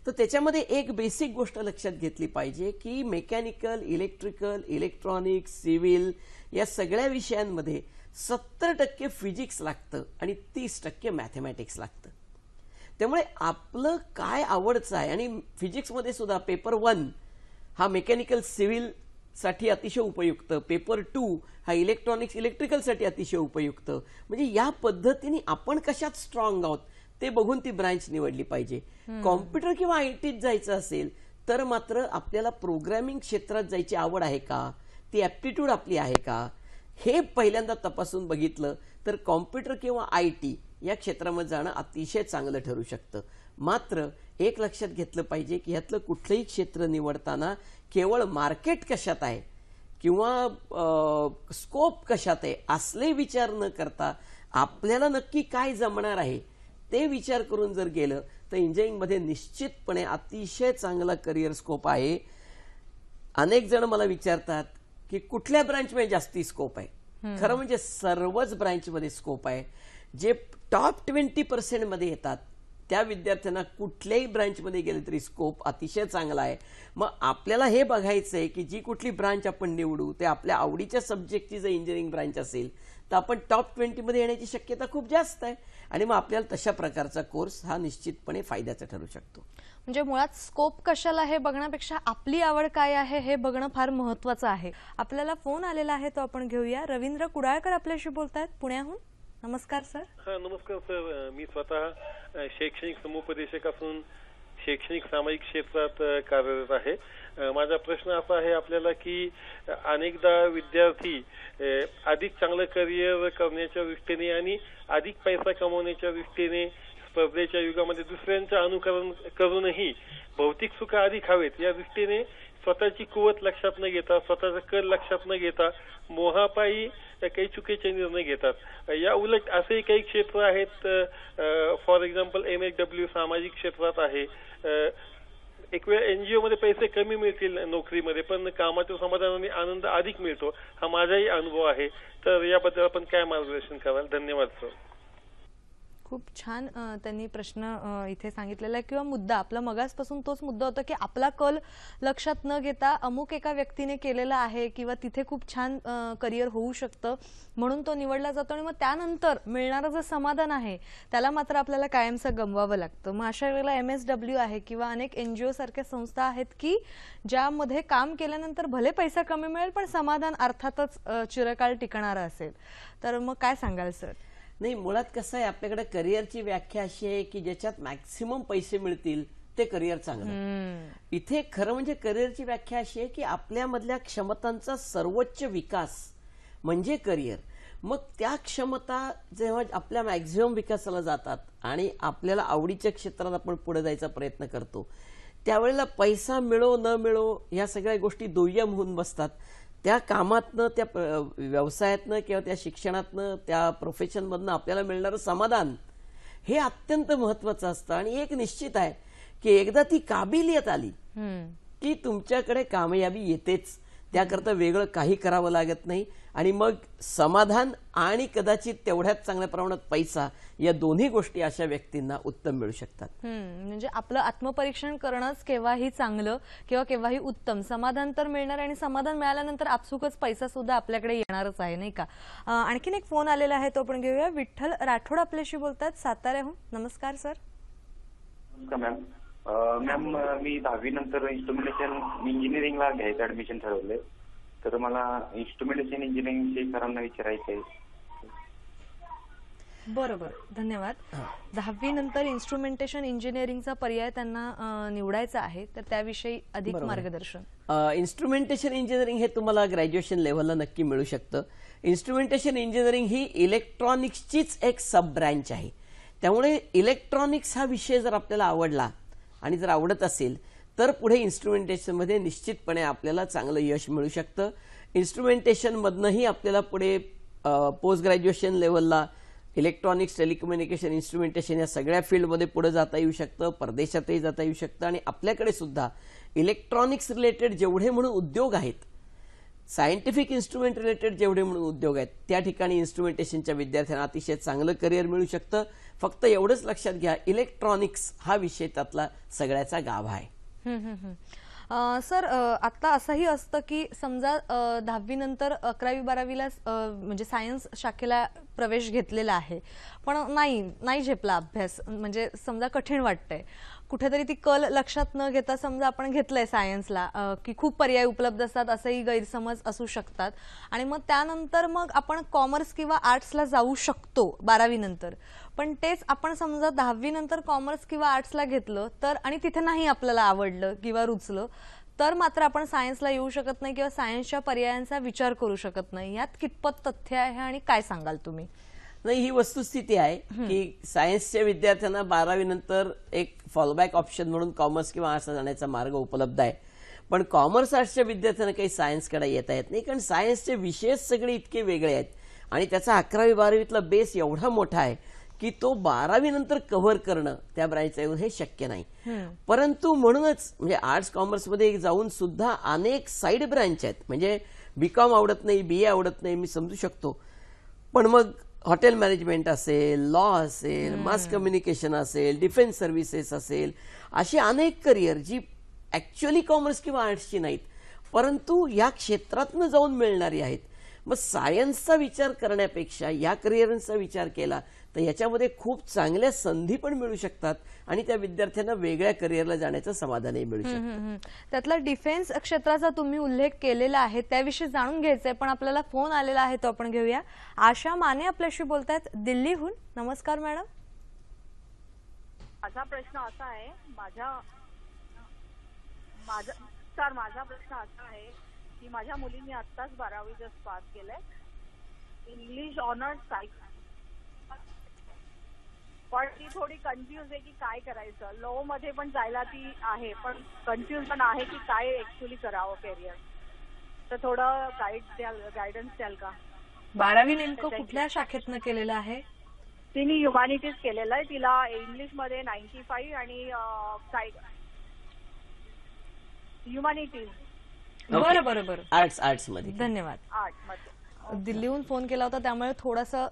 तर त्याच्यामध्ये एक बेसिक गोष्ट लक्षात घेतली पाहिजे की मेकॅनिकल, इलेक्ट्रिकल, इलेक्ट्रॉनिक्स, सिव्हिल या सगळ्या विषयांमध्ये 70% फिजिक्स लागतं आणि 30% मॅथमॅटिक्स लागतं. त्यामुळे आपलं काय आवडचं आहे, आणि फिजिक्समध्ये सुद्धा पेपर 1 हा मेकॅनिकल सिव्हिल साठी अतिशय उपयुक्त, पेपर 2 हा इलेक्ट्रॉनिक्स इलेक्ट्रिकलसाठी अतिशय उपयुक्त. म्हणजे या पद्धतीने आपण कशात स्ट्रॉंग आहोत ते बघून ती ब्रांच निवडली पाहिजे. कॉम्प्युटर किंवा आयटीत जायचं असेल तर मात्र आपल्याला प्रोग्रॅमिंग क्षेत्रात जायची आवड आहे का, ती ॲप्टिट्यूड आपली आहे का, हे पहिल्यांदा तपासून बघितलं तर कॉम्प्युटर किंवा आयटी या क्षेत्रामध्ये जाणं अतिशय चांगलं ठरू शकतं. मात्र एक लक्षात घेतलं पाहिजे की ह्यातलं कुठलंही क्षेत्र निवडताना केवळ मार्केट कशात आहे किंवा स्कोप कशात आहे असले विचार न करता आपल्याला नक्की काय जमणार आहे ते विचार करून जर गेलं तर इंजिनिअरिंगमध्ये निश्चितपणे अतिशय चांगला करिअर स्कोप आहे. अनेक जण मला विचारतात की कुठल्या ब्रांचमध्ये जास्ती स्कोप आहे. खरं म्हणजे सर्वच ब्रांचमध्ये स्कोप आहे. जे टॉप 20% मध्ये येतात त्या विद्यार्थ्यांना कुठल्याही ब्रांचमध्ये गेले तरी स्कोप अतिशय चांगला आहे. मग आपल्याला हे बघायचं आहे की जी कुठली ब्रांच आपण निवडू ते आपल्या आवडीच्या सब्जेक्टची जर इंजिनिअरिंग ब्रांच असेल तर आपण टॉप 20 मध्ये येण्याची शक्यता खूप जास्त आहे आणि मग आपल्याला तशा प्रकारचा कोर्स हा निश्चितपणे फायद्याचा ठरू शकतो. म्हणजे मुळात स्कोप कशाला हे बघण्यापेक्षा आपली आवड काय आहे हे बघणं फार महत्त्वाचं आहे. आपल्याला फोन आलेला आहे तो आपण घेऊया. रवींद्र कुडाळकर आपल्याशी बोलतायत पुण्याहून. नमस्कार सर. हा नमस्कार सर. मी स्वतः शैक्षणिक समुपदेशक असून शैक्षणिक सामाजिक क्षेत्रात कार्यरत आहे. माझा प्रश्न असा आहे आपल्याला की अनेकदा विद्यार्थी अधिक चांगलं करिअर करण्याच्या दृष्टीने आणि अधिक पैसा कमवण्याच्या दृष्टीने स्पर्धेच्या युगामध्ये दुसऱ्यांचं अनुकरण करूनही भौतिक सुख अधिक हवेत या दृष्टीने स्वतःची कुवत लक्षात न घेता, स्वतःचा कल लक्षात न घेता मोहापायी काही चुकीचे निर्णय घेतात. या उलट असेही काही क्षेत्र आहेत, फॉर एक्झाम्पल MSW सामाजिक क्षेत्रात आहे. एक वेळ NGO मध्ये पैसे कमी मिळतील नोकरीमध्ये पण कामाच्या समाधानाने आनंद अधिक मिळतो. हा माझाही अनुभव आहे. तर याबद्दल आपण काय मार्गदर्शन कराल? धन्यवाद सर. खूप छान त्यांनी प्रश्न इथे सांगितलेला आहे किंवा मुद्दा आपला मगासपासून तोच मुद्दा होता की आपला कल लक्षात न घेता अमुक एका व्यक्तीने केलेला आहे किंवा तिथे खूप छान करिअर होऊ शकतं म्हणून तो निवडला जातो आणि मग त्यानंतर मिळणारं जे समाधान आहे त्याला मात्र आपल्याला कायमचं गमवावं लागतं. मग अशा वेळेला MSW आहे किंवा अनेक NGO सारख्या संस्था आहेत की ज्यामध्ये काम केल्यानंतर भले पैसा कमी मिळेल पण समाधान अर्थातच चिरकाळ टिकणारं असेल. तर मग काय सांगाल सर? नाही, मुळात कसं आहे आपल्याकडे करिअरची व्याख्या अशी आहे की ज्याच्यात मॅक्सिमम पैसे मिळतील ते करिअर चांगलं. इथे खरं म्हणजे करिअरची व्याख्या अशी आहे की आपल्यामधल्या क्षमतांचा सर्वोच्च विकास म्हणजे करिअर. मग त्या क्षमता जेव्हा आपल्या मॅक्झिमम विकासाला जातात आणि आपल्याला आवडीच्या क्षेत्रात आपण पुढे जायचा प्रयत्न करतो त्यावेळेला पैसा मिळो न मिळो या सगळ्या गोष्टी दुय्यम होऊन बसतात. त्या कामातनं, त्या व्यवसायातनं किंवा त्या शिक्षणातनं, त्या प्रोफेशनमधनं आपल्याला मिळणारं समाधान हे अत्यंत महत्वाचं असतं. आणि एक निश्चित आहे की एकदा ती काबिलियत आली की तुमच्याकडे कामयाबी येतेच. त्याकरता वेगळं काही करावं लागत नाही आणि मग समाधान आणि कदाचित तेवढ्याच चांगल्या प्रमाणात पैसा या दोन्ही गोष्टी अशा व्यक्तींना उत्तम मिळू शकतात. म्हणजे आपलं आत्मपरीक्षण करणंच केव्हाही चांगलं किंवा केव्हाही उत्तम. समाधान तर मिळणार आणि समाधान मिळाल्यानंतर आपसुकच पैसा सुद्धा आपल्याकडे येणारच आहे नाही का. आणखीन एक फोन आलेला आहे तो आपण घेऊया. विठ्ठल राठोड आपल्याशी बोलतात साताऱ्याहून. नमस्कार सर. मॅम मी 10वी नंतर इन्स्ट्रुमेंटेशन इंजिनिअरिंगला घ्यायचं ऍडमिशन ठरवलंय. तर मला इन्स्ट्रुमेंटेशन इंजिनिअरिंगचे सरांना विचारायचं आहे. बरोबर, धन्यवाद. 10वी नंतर इन्स्ट्रुमेंटेशन इंजिनिअरिंगचा पर्याय त्यांना निवडायचा आहे तर त्याविषयी अधिक मार्गदर्शन. इन्स्ट्रुमेंटेशन इंजिनिअरिंग हे तुम्हाला ग्रॅज्युएशन लेव्हलला नक्की मिळू शकतं. इन्स्ट्रुमेंटेशन इंजिनिअरिंग ही इलेक्ट्रॉनिक्सचीच एक सब ब्रँच आहे. त्यामुळे इलेक्ट्रॉनिक्स हा विषय जर आपल्याला आवडला आणि जर आवडत असेल तर पुढे इन्स्ट्रुमेंटेशनमध्ये निश्चितपणे आपल्याला चांगलं यश मिळू शकतं. इन्स्ट्रुमेंटेशनमधनंही आपल्याला पुढे पोस्ट ग्रॅज्युएशन लेवलला इलेक्ट्रॉनिक्स, टेलिकम्युनिकेशन, इन्स्ट्रुमेंटेशन या सगळ्या फील्डमध्ये पुढे जाता येऊ शकतं, परदेशातही जाता येऊ शकतं. आणि आपल्याकडे सुद्धा इलेक्ट्रॉनिक्स रिलेटेड जेवढे म्हणून उद्योग आहेत, सायंटिफिक इन्स्ट्रुमेंट रिलेटेड जेवढे म्हणून उद्योग आहेत, त्या ठिकाणी इन्स्ट्रुमेंटेशनच्या विद्यार्थ्यांना अतिशय चांगलं करिअर मिळू शकतं. फक्त एवढंच लक्षात घ्या, इलेक्ट्रॉनिक्स हा विषय त्यातला सगळ्याचा गाभा आहे. सर, आता असंही असतं की समजा 10वी नंतर 11वी 12वीला म्हणजे सायन्स शाखेला प्रवेश घेतलेला आहे, पण नाही झेपला अभ्यास, म्हणजे समजा कठीण वाटतंय, कुठेतरी ती कल लक्षात न घेता समजा आपण घेतलंय सायन्सला, की खूप पर्याय उपलब्ध असतात असेही गैरसमज असू शकतात, आणि मग त्यानंतर मग आपण कॉमर्स किंवा आर्ट्सला जाऊ शकतो 12वी नंतर. पण तेच आपण समजा 10वी नंतर कॉमर्स किंवा आर्ट्सला घेतलं तर, आणि तिथे नाही आपल्याला आवडलं किंवा रुचलं, तर मात्र आपण सायन्सला येऊ शकत नाही किंवा सायन्सच्या पर्यायांचा विचार करू शकत नाही. यात कितपत तथ्य आहे आणि काय सांगाल तुम्ही? नाही, ही वस्तुस्थिती आहे की सायन्सच्या विद्यार्थ्यांना 12वी नंतर एक फॉलोबॅक ऑप्शन म्हणून कॉमर्स किंवा आर्ट्सला जाण्याचा मार्ग उपलब्ध आहे. पण कॉमर्स आर्ट्सच्या विद्यार्थ्यांना काही सायन्सकडे येता येत नाही, कारण सायन्सचे विषयच सगळे इतके वेगळे आहेत आणि त्याचा 11वी 12वीतला बेस एवढा मोठा आहे की तो 12वी नंतर कव्हर करणं त्या ब्रांचचा येऊन हे शक्य नाही. परंतु म्हणूनच म्हणजे आर्ट्स कॉमर्समध्ये जाऊन सुद्धा अनेक साईड ब्रांच आहेत. म्हणजे बीकॉम आवडत नाही, बीए आवडत नाही, मी समजू शकतो, पण मग हॉटेल मॅनेजमेंट असेल, लॉ असेल, मास कम्युनिकेशन असेल, डिफेन्स सर्व्हिसेस असेल, अशी अनेक करिअर जी ऍक्च्युअली कॉमर्स किंवा आर्ट्सची नाहीत, परंतु या क्षेत्रातनं जाऊन मिळणारी आहेत. मग सायन्सचा विचार करण्यापेक्षा या करिअरचा विचार केला तर याच्यामध्ये खूप चांगल्या संधी पण मिळू शकतात आणि त्या विद्यार्थ्यांना वेगळ्या करिअरला जाण्याचं समाधानही मिळू शकतं. त्यातला डिफेन्स क्षेत्राचा तुम्ही उल्लेख केलेला आहे, त्याविषयी जाणून घ्यायचंय, पण आपल्याला फोन आलेला आहे तो आपण घेऊया. आशा माने आपल्याशी बोलतायत दिल्लीहून. नमस्कार मॅडम. माझा प्रश्न असा आहे, माझा प्रश्न असा आहे की माझ्या मुलीने आत्ताच 12वी जस्ट पास केलंय, इंग्लिश ऑनर्स सायन्स, पण ती थोडी कन्फ्युज आहे की काय करायचं. लॉ मध्ये पण जायला ती आहे, पण कन्फ्युज पण आहे की काय ऍक्च्युअली करावं कॅरियर. तर थोडं गायडन्स द्याल का? 12वी नेमकं कुठल्या शाखेतनं केलेलं आहे? तिने ह्युमॅनिटीज केलेलं आहे. तिला इंग्लिश मध्ये 95 आणि ह्युमॅनिटीज. बरं. आर्ट्स मध्ये. धन्यवाद. आर्ट मध्ये दिल्लीहून फोन केला होता, त्यामुळे थोडासा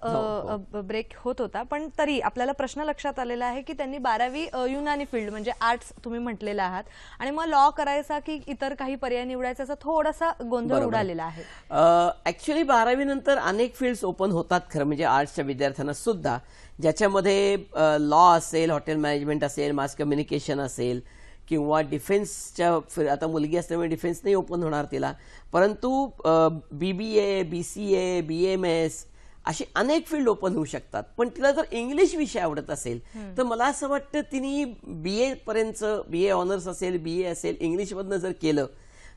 ब्रेक होत होता, पण तरी आपल्याला प्रश्न लक्षात आलेला आहे की त्यांनी 12वी युनानी फील्ड म्हणजे आर्ट्स तुम्ही म्हटलेला आहात, आणि मग लॉ करायचा की इतर काही पर्याय निवडायचा, असा थोडासा गोंधळ उडालेला आहे. ऍक्च्युअली 12वी नंतर अनेक फील्ड्स ओपन होतात खरं म्हणजे आर्ट्सच्या विद्यार्थ्यांना सुद्धा, ज्याच्यामध्ये लॉ असेल, हॉटेल मॅनेजमेंट असेल, मास कम्युनिकेशन असेल किंवा डिफेन्सच्या, आता मुलगी असल्यामुळे डिफेन्स नाही ओपन होणार तिला, परंतु BBA, BCA, BMS अशी अनेक फील्ड ओपन होऊ शकतात. पण तिला जर इंग्लिश विषय आवडत असेल तर मला असं वाटतं तिने BA पर्यंत, BA ऑनर्स असेल, BA असेल, इंग्लिशमधनं जर केलं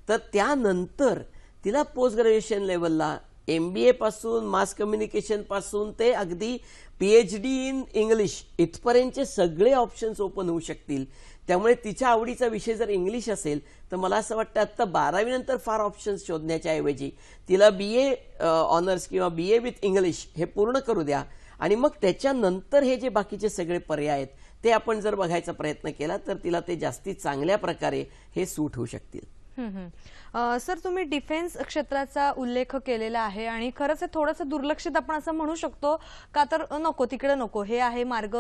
तर त्यानंतर तिला पोस्ट ग्रॅज्युएशन लेवलला MBA पासून, मास कम्युनिकेशन पासून ते अगदी PhD इन इंग्लिश इथपर्यंतचे सगळे ऑप्शन्स ओपन होऊ शकतील. त्यामुळे तिच्या आवडीचा विषय जर इंग्लिश असेल तर मला असं वाटतं आता 12वी नंतर फार ऑप्शन्स शोधण्याच्या ऐवजी तिला BA ऑनर्स किंवा BA विथ इंग्लिश हे पूर्ण करू द्या, आणि मग त्याच्यानंतर हे जे बाकीचे सगळे पर्याय आहेत ते आपण जर बघायचा प्रयत्न केला तर तिला ते जास्ती चांगल्या प्रकारे हे सूट होऊ शकतील. सर, तुम्ही डिफेन्स क्षेत्राचा उल्लेख केलेला आहे आणि खरंच थोडंसं दुर्लक्षित आपण असं म्हणू शकतो का, तर नको तिकडे नको, हे आहे मार्ग,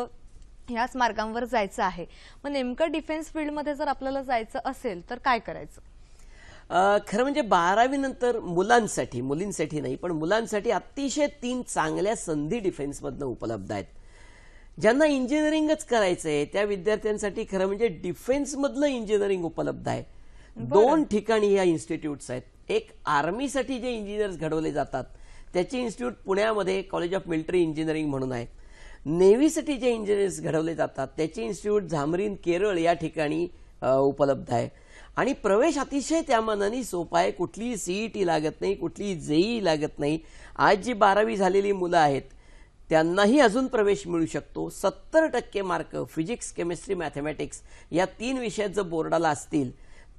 ह्याच मार्गांवर जायचं आहे. मग नेमकं डिफेन्स फील्डमध्ये जर आपल्याला जायचं असेल तर काय करायचं? खरं म्हणजे 12वी नंतर मुलांसाठी, मुलींसाठी नाही पण मुलांसाठी अतिशय 3 चांगल्या संधी डिफेन्समधनं उपलब्ध आहेत. ज्यांना इंजिनिअरिंगच करायचंय त्या विद्यार्थ्यांसाठी खरं म्हणजे डिफेन्समधलं इंजिनिअरिंग उपलब्ध आहे. 2 ठिकाणी या इन्स्टिट्यूट्स आहेत. एक आर्मीसाठी जे इंजिनियर्स घडवले जातात त्याचे इन्स्टिट्यूट पुण्यामध्ये कॉलेज ऑफ मिलिटरी इंजिनिअरिंग म्हणून आहे. नेव्हीसाठी जे इंजिनियर्स घडवले जातात त्याचे इन्स्टिट्यूट झामरीन, केरळ या ठिकाणी उपलब्ध आहे. आणि प्रवेश अतिशय त्या मानाने सोपा आहे. कुठलीही CET लागत नाही, कुठलीही JEE लागत नाही. आज जी 12वी झालेली मुलं आहेत त्यांनाही अजून प्रवेश मिळू शकतो. 70% मार्क फिजिक्स, केमिस्ट्री, मॅथमॅटिक्स या 3 विषयात जर बोर्डाला असतील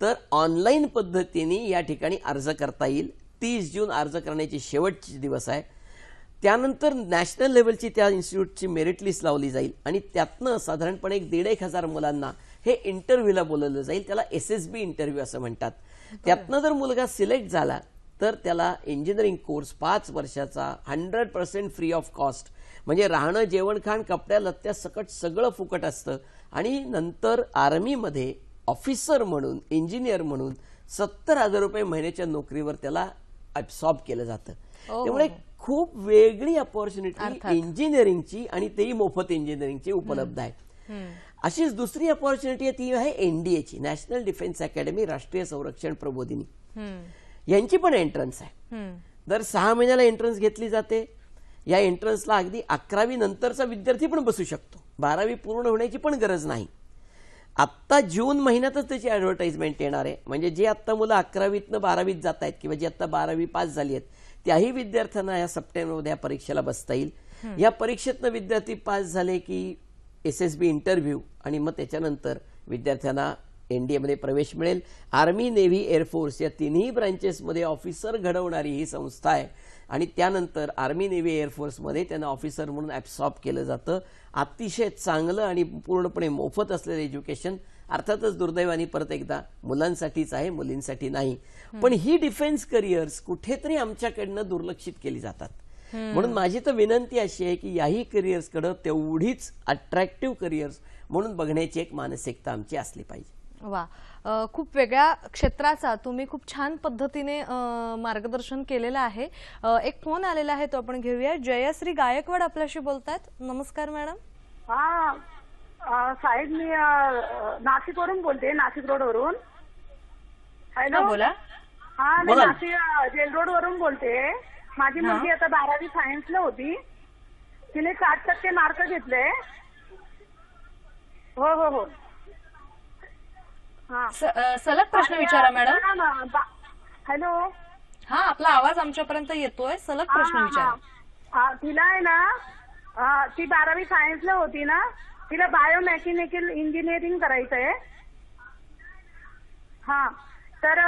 तर ऑनलाईन पद्धतीने या ठिकाणी अर्ज करता येईल. 30 जून अर्ज करण्याची शेवटची दिवस आहे. त्यानंतर नॅशनल लेवलची त्या इन्स्टिट्यूटची मेरिट लिस्ट लावली जाईल आणि त्यातनं साधारणपणे 1,500 मुलांना हे इंटरव्ह्यूला बोलवलं जाईल. त्याला SSB इंटरव्ह्यू असं म्हणतात. त्यातनं जर मुलगा सिलेक्ट झाला तर त्याला इंजिनिअरिंग कोर्स 5 वर्षाचा 100% फ्री ऑफ कॉस्ट, म्हणजे राहणं, जेवण, खाण, कपड्या लत्त्या सकट सगळं फुकट असतं. आणि नंतर आर्मीमध्ये ऑफिसर म्हणून, इंजिनियर म्हणून 70,000 रुपये महिन्याच्या नोकरीवर त्याला ॲब्सॉर्ब केलं जातं. त्यामुळे खूप वेगळी अपॉर्च्युनिटी इंजिनिअरिंगची आणि तेही मोफत इंजिनिअरिंगची उपलब्ध आहे. अशीच दुसरी अपॉर्च्युनिटी ती आहे NDAची, नॅशनल डिफेन्स अकॅडमी, राष्ट्रीय संरक्षण प्रबोधिनी. यांची पण एंट्रन्स आहे. दर 6 महिन्याला एंट्रन्स घेतली जाते. या एंट्रन्सला अगदी 11वी नंतरचा विद्यार्थी पण बसू शकतो. 12वी पूर्ण होण्याची पण गरज नाही. आत्ता जून महिन्यातच त्याची ॲडव्हर्टाइजमेंट येणार आहे. म्हणजे जे आत्ता मुलं 11वीतनं 12वीत जात आहेत किंवा जी आत्ता 12वी पास झाली आहेत त्याही विद्यार्थ्यांना या सप्टेंबरमध्ये या परीक्षेला बसता येईल. या परीक्षेतनं विद्यार्थी पास झाले की SSB इंटरव्ह्यू आणि मग त्याच्यानंतर विद्यार्थ्यांना NDA मध्ये प्रवेश मिळेल. आर्मी, नेव्ही, एअरफोर्स या तिन्ही ब्रांचेसमध्ये ऑफिसर घडवणारी ही संस्था आहे आणि त्यानंतर आर्मी, नेव्ही, एअरफोर्समध्ये त्यांना ऑफिसर म्हणून ॲब्सॉर्ब केलं जातं. अतिशय चांगलं आणि पूर्णपणे मोफत असलेलं एज्युकेशन. अर्थातच दुर्दैवाने परत एकदा मुलांसाठीच आहे, मुलींसाठी नाही. पण ही डिफेन्स करिअर्स कुठेतरी आमच्याकडनं दुर्लक्षित केली जातात. म्हणून माझी तर विनंती अशी आहे की याही करिअर्सकडे तेवढीच अट्रॅक्टिव्ह करिअर्स म्हणून बघण्याची एक मानसिकता आमची असली पाहिजे. वा, खूप वेगळ्या क्षेत्राचा तुम्ही खूप छान पद्धतीने मार्गदर्शन केलेलं आहे. एक फोन आलेला आहे तो आपण घेऊया. जयश्री गायकवाड आपल्याशी बोलतायत. नमस्कार मॅडम. साहेब, मी नाशिकवरून बोलते, नाशिक रोडवरून. हॅलो, बोला. मी नाशिक जेल रोड वरून बोलते. माझी मुलगी आता 12वी सायन्सला होती. तिने 60% मार्क घेतले. हो हो हो. सलग प्रश्न विचारा मॅडम. हॅलो. हा, आपला आवाज आमच्यापर्यंत येतोय. सलग प्रश्न विचारा. तिला आहे ना, ती 12वी सायन्सला होती ना, तिला बायोमेकॅनिकल इंजिनिअरिंग करायचंय. हा, तर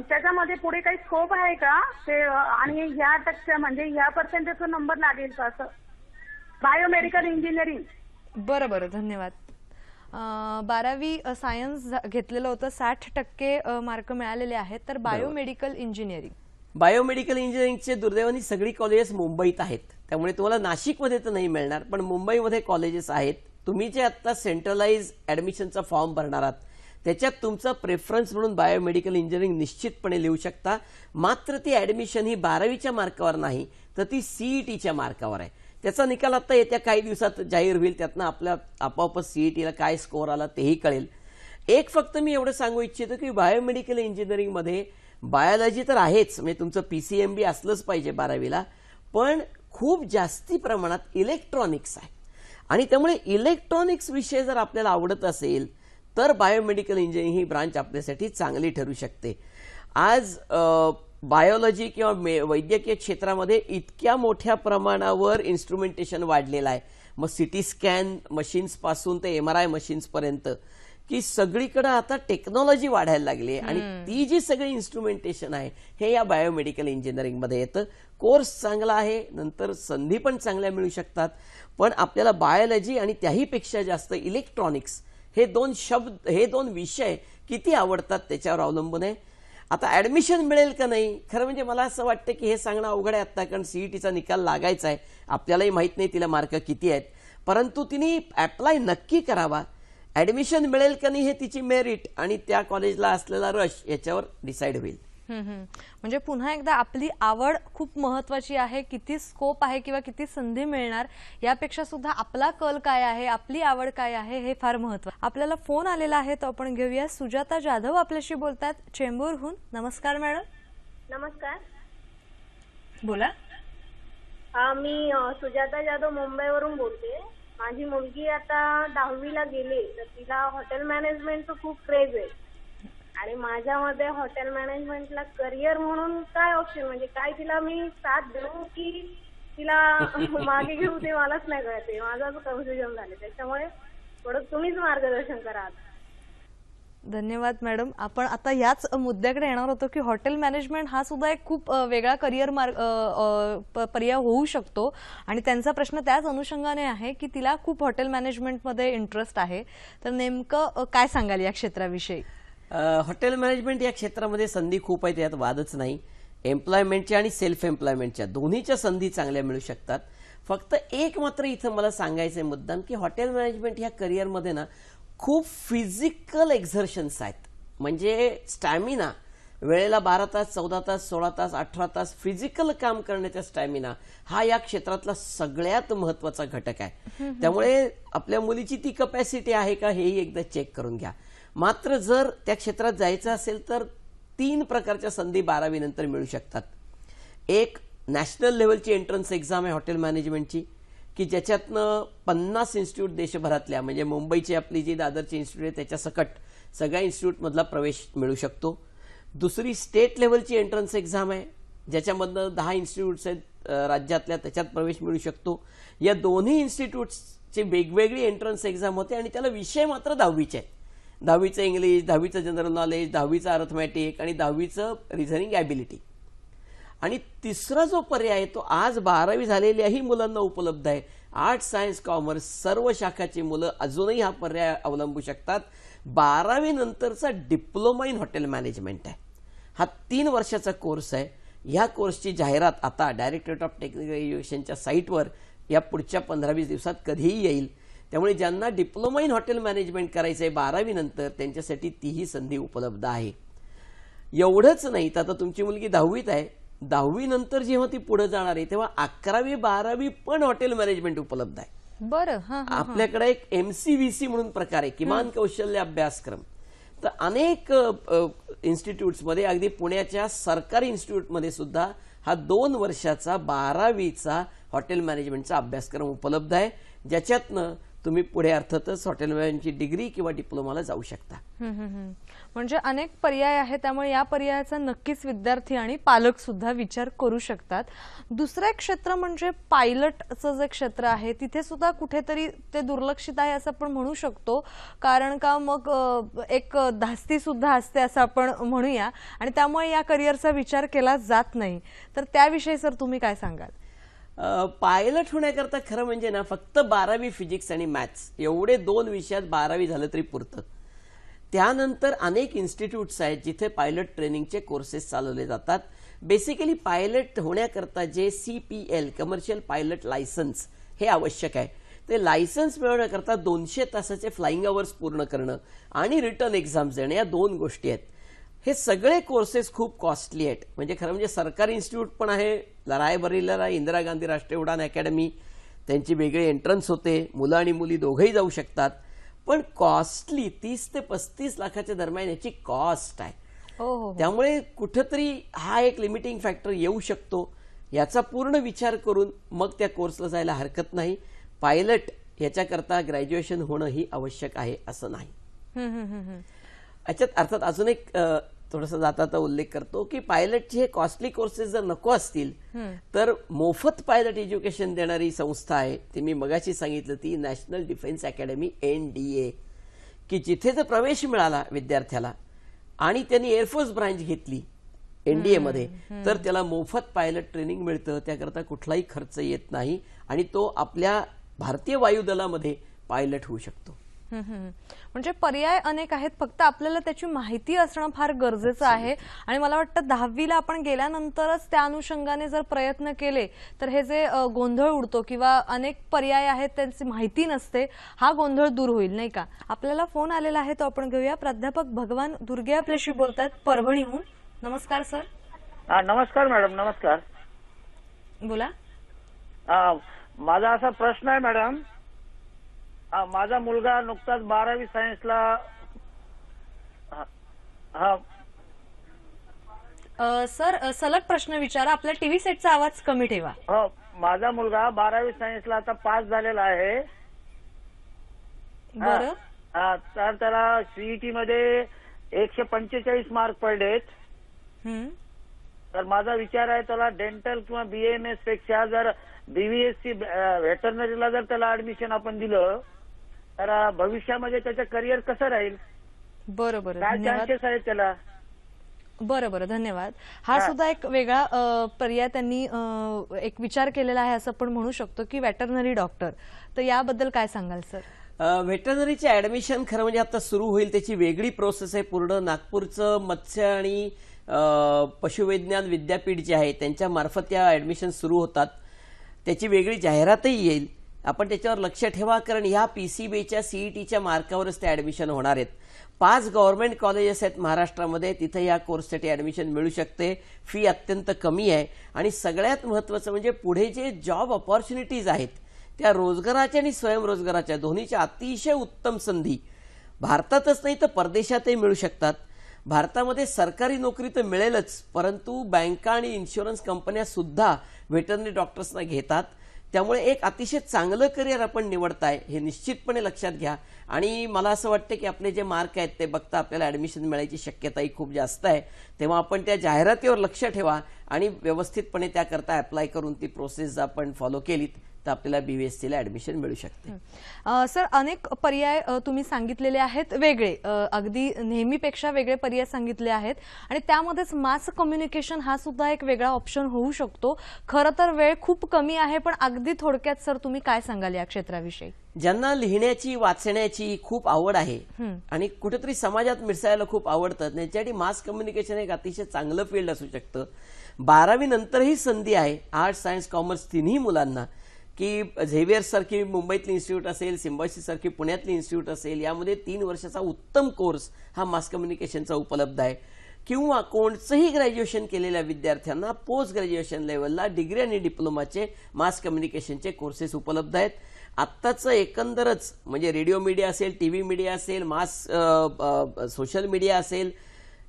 त्याच्यामध्ये पुढे काही स्कोप आहे का ते, आणि ह्या टक्के म्हणजे ह्या पर्सेंटेजचा नंबर लागेल का असं, बायोमेडिकल इंजिनिअरिंग? बरं बरं, धन्यवाद. 12वी सायन्स घेतलेलं होतं, 60% मार्क मिळालेले आहेत. तर बायोमेडिकल इंजिनिअरिंगचे दुर्दैवाने सगळी कॉलेजेस मुंबईत आहेत. त्यामुळे तुम्हाला नाशिकमध्ये तर नाही मिळणार, पण मुंबईमध्ये कॉलेजेस आहेत. तुम्ही जे आता सेंट्रलाइज ऍडमिशनचा फॉर्म भरणार आहात त्याच्यात तुमचा प्रेफरन्स म्हणून बायोमेडिकल इंजिनिअरिंग निश्चितपणे लिहू शकता. मात्र ती ऍडमिशन ही 12वीच्या मार्कावर नाही, तर ती CETच्या मार्कावर आहे. त्याचा निकाल आता येत्या काही दिवसात जाहीर होईल. त्यातनं आपल्या आपोआपच CETला काय स्कोअर आला तेही कळेल. एक फक्त मी एवढं सांगू इच्छितो की बायोमेडिकल इंजिनिअरिंगमध्ये बायोलॉजी तर आहेच, म्हणजे तुमचं PCMB असलंच पाहिजे 12वीला, पण खूप जास्ती प्रमाणात इलेक्ट्रॉनिक्स आहे. आणि त्यामुळे इलेक्ट्रॉनिक्स विषय जर आपल्याला आवडत असेल तर बायोमेडिकल इंजिनिअरिंग ही ब्रांच आपल्यासाठी चांगली ठरू शकते. आज बायोलॉजी किंवा वैद्यकीय क्षेत्रामध्ये इतक्या मोठ्या प्रमाणावर इन्स्ट्रुमेंटेशन वाढलेलं आहे, मग CT स्कॅन मशीन्स पासून ते MRI मशीन्स पर्यंत, की सगळीकडे आता टेक्नॉलॉजी वाढायला लागली आहे. आणि ती जी सगळी इन्स्ट्रुमेंटेशन आहे हे या बायोमेडिकल इंजिनिअरिंगमध्ये येतं. कोर्स चांगला आहे, नंतर संधी पण चांगल्या मिळू शकतात. पण आपल्याला बायोलॉजी आणि त्याहीपेक्षा जास्त इलेक्ट्रॉनिक्स हे दोन विषय किती आवडतात त्याच्यावर अवलंबून आहे. आता ऍडमिशन मिळेल का नाही, खरं म्हणजे मला असं वाटतं की हे सांगणं अवघड आहे आता, कारण CETचा निकाल लागायचा आहे. आपल्यालाही माहित नाही तिला मार्क किती आहेत, परंतु तिने अप्लाय नक्की करावा. ऍडमिशन मिळेल का नाही हे तिची मेरिट आणि त्या कॉलेजला असलेला रश याच्यावर डिसाईड होईल. म्हणजे पुन्हा एकदा आपली आवड खूप महत्वाची आहे. किती स्कोप आहे किंवा किती संधी मिळणार यापेक्षा सुद्धा आपला कल काय आहे, आपली आवड काय आहे हे फार महत्वाचं. आपल्याला फोन आलेला आहे तो आपण घेऊया. सुजाता जाधव आपल्याशी बोलतात चेंबूरहून. नमस्कार मॅडम. नमस्कार, बोला. मी सुजाता जाधव मुंबईवरून बोलते. माझी मुलगी आता 10वीला गेली, तर तिला हॉटेल मॅनेजमेंटचं खूप क्रेज आहे आणि माझ्यामध्ये हॉटेल मॅनेजमेंटला करिअर म्हणून काय ऑप्शन, म्हणजे काय तिला मी साथ देऊ की तिला मागे घेऊ ते मलाच नाही कळते. माझं कन्फ्युजन झाले, त्याच्यामुळे थोडं तुम्हीच मार्गदर्शन करा. धन्यवाद मॅडम. आपण आता याच मुद्द्याकडे येणार होतो की हॉटेल मॅनेजमेंट हा सुद्धा एक खूप वेगळा करिअर पर्याय होऊ शकतो आणि त्यांचा प्रश्न त्याच अनुषंगाने आहे की तिला खूप हॉटेल मॅनेजमेंटमध्ये इंटरेस्ट आहे. तर नेमकं काय सांगाल या क्षेत्राविषयी? हॉटेल मॅनेजमेंट या क्षेत्रामध्ये संधी खूप आहेत, यात वादच नाही. एम्प्लॉयमेंटच्या आणि सेल्फ एम्प्लॉयमेंटच्या दोन्हीच्या संधी चांगल्या मिळू शकतात. फक्त एक मात्र इथं मला सांगायचं आहे मुद्दाम की हॉटेल मॅनेजमेंट ह्या करिअरमध्ये ना खूप फिजिकल एक्झर्शन्स आहेत. म्हणजे स्टॅमिना, वेळेला 12 तास 14 तास 16 तास 18 तास फिजिकल काम करण्याचा स्टॅमिना हा या क्षेत्रातला सगळ्यात महत्वाचा घटक आहे. त्यामुळे आपल्या मुलीची ती कपॅसिटी आहे का हेही एकदा चेक करून घ्या. मात्र जर त्या क्षेत्रात जायचं असेल तर 3 प्रकारच्या संधी 12वी नंतर मिळू शकतात. एक नॅशनल लेव्हलची एंट्रन्स एक्झाम आहे हॉटेल मॅनेजमेंटची, की ज्याच्यातनं 50 इन्स्टिट्यूट देशभरातल्या, म्हणजे मुंबईची आपली जी दादरची इन्स्टिट्यूट आहे त्याच्या सकट सगळ्या इन्स्टिट्यूटमधला प्रवेश मिळू शकतो. दुसरी स्टेट लेव्हलची एंट्रन्स एक्झाम आहे, ज्याच्यामधनं 10 इन्स्टिट्यूट्स आहेत राज्यातल्या, त्याच्यात प्रवेश मिळू शकतो. या दोन्ही इन्स्टिट्यूट्सची वेगवेगळी एंट्रन्स एक्झाम होते आणि त्याला विषय मात्र 10वीचे आहेत. 10वीचं इंग्लिश, 10वीचं जनरल नॉलेज, 10वीचं अर्थमॅटिक आणि 10वीचं रिझनिंग ॲबिलिटी. आणि तिसरा जो पर्याय आहे तो आज 12वी झालेल्याही मुलांना उपलब्ध आहे. आर्ट्स, सायन्स, कॉमर्स सर्व शाखाची मुलं अजूनही हा पर्याय अवलंबू शकतात. 12वी नंतरचा डिप्लोमा इन हॉटेल मॅनेजमेंट आहे. हा 3 वर्षाचा कोर्स आहे. या कोर्सची जाहिरात आता डायरेक्टरेट ऑफ टेक्निकल एज्युकेशनच्या साईटवर या पुढच्या 15-20 दिवसात कधीही येईल. त्यामुळे ज्यांना डिप्लोमा इन हॉटेल मॅनेजमेंट करायचं आहे 12वी नंतर त्यांच्यासाठी तीही संधी उपलब्ध आहे. एवढंच नाही तर आता तुमची मुलगी 10वीत आहे, 10वी नंतर जेव्हा ती पुढे जाणार आहे तेव्हा 11वी 12वी पण हॉटेल मॅनेजमेंट उपलब्ध आहे. बरं. आपल्याकडे एक MCVC म्हणून प्रकार आहे, किमान कौशल्य अभ्यासक्रम. तर अनेक इन्स्टिट्यूट्समध्ये, अगदी पुण्याच्या सरकारी इन्स्टिट्यूटमध्ये सुद्धा हा 2 वर्षाचा 12वीचा हॉटेल मॅनेजमेंटचा अभ्यासक्रम उपलब्ध आहे, ज्याच्यातनं तुम्ही पुढे अर्थातच हॉटेल मॅनेजमेंटची डिग्री किंवा डिप्लोमाला जाऊ शकता. म्हणजे अनेक पर्याय आहेत, त्यामुळे या पर्यायाचा नक्कीच विद्यार्थी आणि पालक सुद्धा विचार करू शकतात. दुसरं एक क्षेत्र म्हणजे पायलटचं जे क्षेत्र आहे तिथे सुद्धा कुठेतरी ते दुर्लक्षित आहे असं आपण म्हणू शकतो. कारण का मग एक धास्ती सुद्धा असते असं आपण म्हणूया आणि त्यामुळे या करिअरचा विचार केला जात नाही. तर त्याविषयी सर तुम्ही काय सांगाल? पायलट होण्याकरता खरं म्हणजे ना फक्त 12वी फिजिक्स आणि मॅथ्स एवढे 2 विषयात 12वी झालं तरी पुरतं. त्यानंतर अनेक इन्स्टिट्यूट्स आहेत जिथे पायलट ट्रेनिंगचे कोर्सेस चालवले जातात. बेसिकली पायलट होण्याकरता जे CPL कमर्शियल पायलट लायसन्स हे आवश्यक आहे. ते लायसन्स मिळवण्याकरता 200 तासाचे फ्लाइंग अवर्स पूर्ण करणं आणि रिटर्न एक्झाम्स देणं या 2 गोष्टी आहेत. हे सगळे कोर्सेस खूप कॉस्टली आहेत. म्हणजे खरं म्हणजे सरकारी इन्स्टिट्यूट पण आहे, रायबरेलीला इंदिरा गांधी राष्ट्रीय उडान अकॅडमी, त्यांची वेगळी एंट्रन्स होते, मुलं आणि मुली दोघंही जाऊ शकतात. पण कॉस्टली 30 ते 35 लाखाच्या दरम्यान याची कॉस्ट आहे. त्यामुळे कुठंतरी हा एक लिमिटिंग फॅक्टर येऊ शकतो. याचा पूर्ण विचार करून मग त्या कोर्सला जायला हरकत नाही. पायलट याच्याकरता ग्रॅज्युएशन होणं ही आवश्यक आहे असं नाही. याच्यात अर्थात अजून एक थोडासा जाता उल्लेख करतो की पायलटचे हे कॉस्टली कोर्सेस जर नको असतील तर मोफत पायलट एज्युकेशन देणारी संस्था आहे, ती मी मगाशी सांगितलं, ती नॅशनल डिफेन्स अकॅडमी NDA, की जिथे जर प्रवेश मिळाला विद्यार्थ्याला आणि त्यांनी एअरफोर्स ब्रांच घेतली NDA मध्ये तर त्याला मोफत पायलट ट्रेनिंग मिळतं. त्याकरता कुठलाही खर्च येत नाही आणि तो आपल्या भारतीय वायुदलामध्ये पायलट होऊ शकतो. म्हणजे पर्याय अनेक आहेत, फक्त आपल्याला त्याची माहिती असणं फार गरजेचं आहे. आणि मला वाटतं 10वीला आपण गेल्यानंतरच त्या अनुषंगाने जर प्रयत्न केले तर हे जे गोंधळ उडतो किंवा अनेक पर्याय आहेत त्यांची माहिती नसते, हा गोंधळ दूर होईल नाही का? आपल्याला फोन आलेला आहे तो आपण घेऊया. प्राध्यापक भगवान दुर्गे आपल्याशी बोलतात परभणीहून. नमस्कार सर. नमस्कार मॅडम. नमस्कार. बोला. माझा असा प्रश्न आहे मॅडम, माझा मुलगा नुकताच 12वी सायन्सला सर सलग प्रश्न विचारा, आपल्या टीव्ही सेटचा आवाज कमी ठेवा. हो, माझा मुलगा 12वी सायन्सला आता पास झालेला आहे. बरं. तर त्याला CET मध्ये 145 मार्क पडलेत. तर माझा विचार आहे त्याला डेंटल किंवा BAMS पेक्षा जर BVSC व्हेटरनरीला जर त्याला ऍडमिशन आपण दिलं तर भविष्यामध्ये त्याचं करिअर कसं राहील? बरोबर, काय धन्यवाद. चान्सेस आहेत त्याला? बरं, धन्यवाद. हा सुद्धा एक वेगळा पर्याय त्यांनी एक विचार केलेला आहे असं आपण म्हणू शकतो की वेटरनरी डॉक्टर. तर याबद्दल काय सांगाल सर? व्हेटरनरीचे ऍडमिशन खरं म्हणजे आता सुरू होईल, त्याची वेगळी प्रोसेस आहे. पूर्ण नागपूरचं मत्स्य आणि पशुवैज्ञान विद्यापीठ जे आहे त्यांच्या मार्फत या ऍडमिशन सुरू होतात. त्याची वेगळी जाहिरातही येईल. आपण त्याच्यावर लक्ष ठेवा, कारण ह्या PCBच्या CETच्या मार्कावरच ते ऍडमिशन होणार आहेत. 5 गव्हर्नमेंट कॉलेजेस आहेत महाराष्ट्रामध्ये, तिथे या कोर्ससाठी ऍडमिशन मिळू शकते. फी अत्यंत कमी आहे आणि सगळ्यात महत्त्वाचं म्हणजे पुढे जे जॉब ऑपॉर्च्युनिटीज आहेत त्या रोजगाराच्या आणि स्वयंरोजगाराच्या दोन्हीच्या अतिशय उत्तम संधी भारतातच नाही तर परदेशातही मिळू शकतात. भारतामध्ये सरकारी नोकरी तर मिळेलच, परंतु बँका आणि इन्शुरन्स कंपन्या सुद्धा व्हेटरनरी डॉक्टर्सना घेतात. त्यामुळे एक अतिशय चांगलं करिअर आपण निवडताय हे निश्चितपणे लक्षात घ्या. आणि मला असं वाटतं की आपले जे मार्क आहेत ते बघता आपल्याला ऍडमिशन मिळायची शक्यताही खूप जास्त आहे. तेव्हा आपण त्या जाहिरातीवर लक्ष ठेवा आणि व्यवस्थितपणे त्याकरता अप्लाय करून ती प्रोसेस आपण फॉलो केलीत तर आपल्याला BVSCला ऍडमिशन मिळू शकते. सर, अनेक पर्याय तुम्ही सांगितलेले आहेत, वेगळे, अगदी नेहमीपेक्षा वेगळे पर्याय सांगितले आहेत आणि त्यामध्येच मास कम्युनिकेशन हा सुद्धा एक वेगळा ऑप्शन होऊ शकतो. खरं तर वेळ खूप कमी आहे, पण अगदी थोडक्यात सर तुम्ही काय सांगाल या क्षेत्राविषयी? ज्यांना लिहिण्याची वाचण्याची खूप आवड आहे आणि कुठेतरी समाजात मिसळायला खूप आवडतं त्यांच्यासाठी मास कम्युनिकेशन एक अतिशय चांगलं फील्ड असू शकतं. 12वी नंतरही संधी आहे आर्ट्स, सायन्स, कॉमर्स तिन्ही मुलांना, की झेवियर सारखी मुंबईतली इन्स्टिट्यूट असेल, सिम्बायोसिस सारखी पुण्यातली इन्स्टिट्यूट असेल, यामध्ये 3 वर्षाचा उत्तम कोर्स हा मास कम्युनिकेशनचा उपलब्ध आहे. किंवा कोणचंही ग्रॅज्युएशन केलेल्या विद्यार्थ्यांना पोस्ट ग्रॅज्युएशन लेवलला डिग्री आणि डिप्लोमाचे मास कम्युनिकेशनचे कोर्सेस उपलब्ध आहेत. आत्ताचं एकंदरच म्हणजे रेडिओ मीडिया असेल, TV मीडिया असेल, सोशल मीडिया असेल,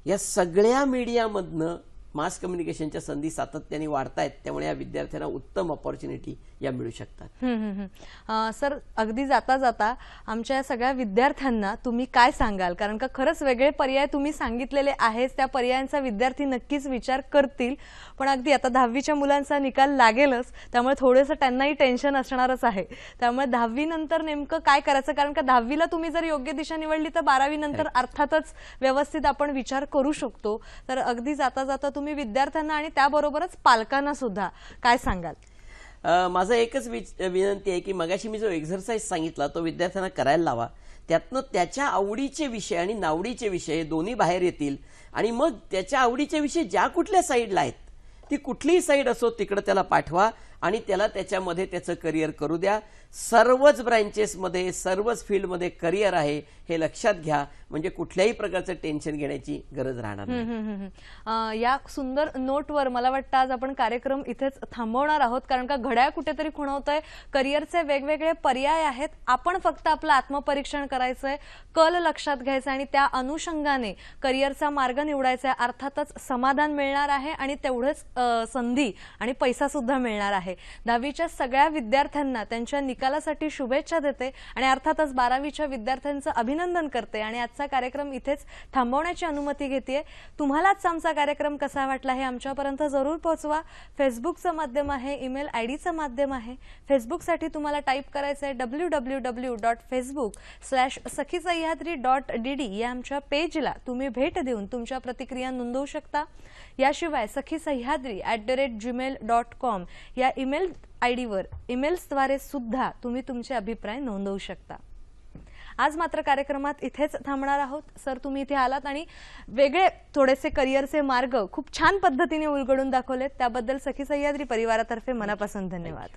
या सगळ्या मीडियामधनं मास कम्युनिकेशनच्या संधी सातत्याने वाढतायत. त्यामुळे या विद्यार्थ्यांना उत्तम ऑपॉर्च्युनिटी या मिळू शकतात. सर, अगदी जाता जाता आमच्या या सगळ्या विद्यार्थ्यांना तुम्ही काय सांगाल? कारण का खरंच वेगळे पर्याय तुम्ही सांगितलेले आहेत, त्या पर्यायांचा विद्यार्थी नक्कीच विचार करतील. पण अगदी आता 10वीच्या मुलांचा निकाल लागेलच, त्यामुळे थोडंसं त्यांनाही टेन्शन असणारच आहे. त्यामुळे 10वी नंतर नेमकं काय करायचं? कारण का 10वीला तुम्ही जर योग्य दिशा निवडली तर 12वी नंतर अर्थातच व्यवस्थित आपण विचार करू शकतो. तर अगदी जाता जाता तुम्ही विद्यार्थ्यांना आणि त्याबरोबरच पालकांना सुद्धा काय सांगाल? माझं एकच विनंती आहे की मगाशी मी जो एक्झरसाइज सांगितला तो विद्यार्थ्यांना करायला लावा. त्यातनं त्याच्या आवडीचे विषय आणि नावडीचे विषय दोन्ही बाहेर येतील आणि मग त्याच्या आवडीचे विषय ज्या कुठल्या साईडला आहेत ती कुठलीही साईड असो तिकडे त्याला पाठवा आणि त्याला त्याच्यामध्ये त्याचं करिअर करू द्या. सर्वच ब्रँचेसमध्ये, सर्वच फील्डमध्ये करिअर आहे हे लक्षात घ्या, म्हणजे कुठल्याही प्रकारचं टेन्शन घेण्याची गरज राहणार नाही. या सुंदर नोटवर मला वाटतं आज आपण कार्यक्रम इथेच थांबवणार आहोत, कारण का घड्याळ कुठेतरी खुणवतंय. करिअरचे वेगवेगळे पर्याय आहेत, आपण फक्त आपलं आत्मपरीक्षण करायचंय, कल लक्षात घ्यायचा आणि त्या अनुषंगाने करिअरचा मार्ग निवडायचा. अर्थातच समाधान मिळणार आहे आणि तेवढंच संधी आणि पैसा सुद्धा मिळणार आहे. 10वीच्या सगळ्या विद्यार्थ्यांना त्यांच्या निकालासाठी शुभेच्छा देते आणि अर्थातच 12वीच्या विद्यार्थ्यांचं अभिनंदन करते आणि आजचा कार्यक्रम इथेच थांबवण्याची अनुमती घेते. तुम्हालाच आमचा कार्यक्रम कसा वाटला हे आमच्यापर्यंत जरूर पोहोचवा. फेसबुकचं माध्यम आहे, ईमेल आयडीचं माध्यम आहे. फेसबुकसाठी तुम्हाला टाईप करायचं आहे www.facebook/sakhisayadri.dd या आमच्या पेजला तुम्ही भेट देऊन तुमच्या प्रतिक्रिया नोंदवू शकता. याशिवाय sakhisayadri@gmail.com या ईमेल आयडीवर ईमेल्सद्वारे सुद्धा तुम्ही तुमचे अभिप्राय नोंदवू शकता. आज मात्र कार्यक्रमात इथेच थांबणार आहोत. सर, तुम्ही इथे आलात आणि वेगळे थोडेसे करिअरचे मार्ग खूप छान पद्धतीने उलगडून दाखवलेत, त्याबद्दल सखी सह्याद्री परिवारातर्फे मनापासून धन्यवाद.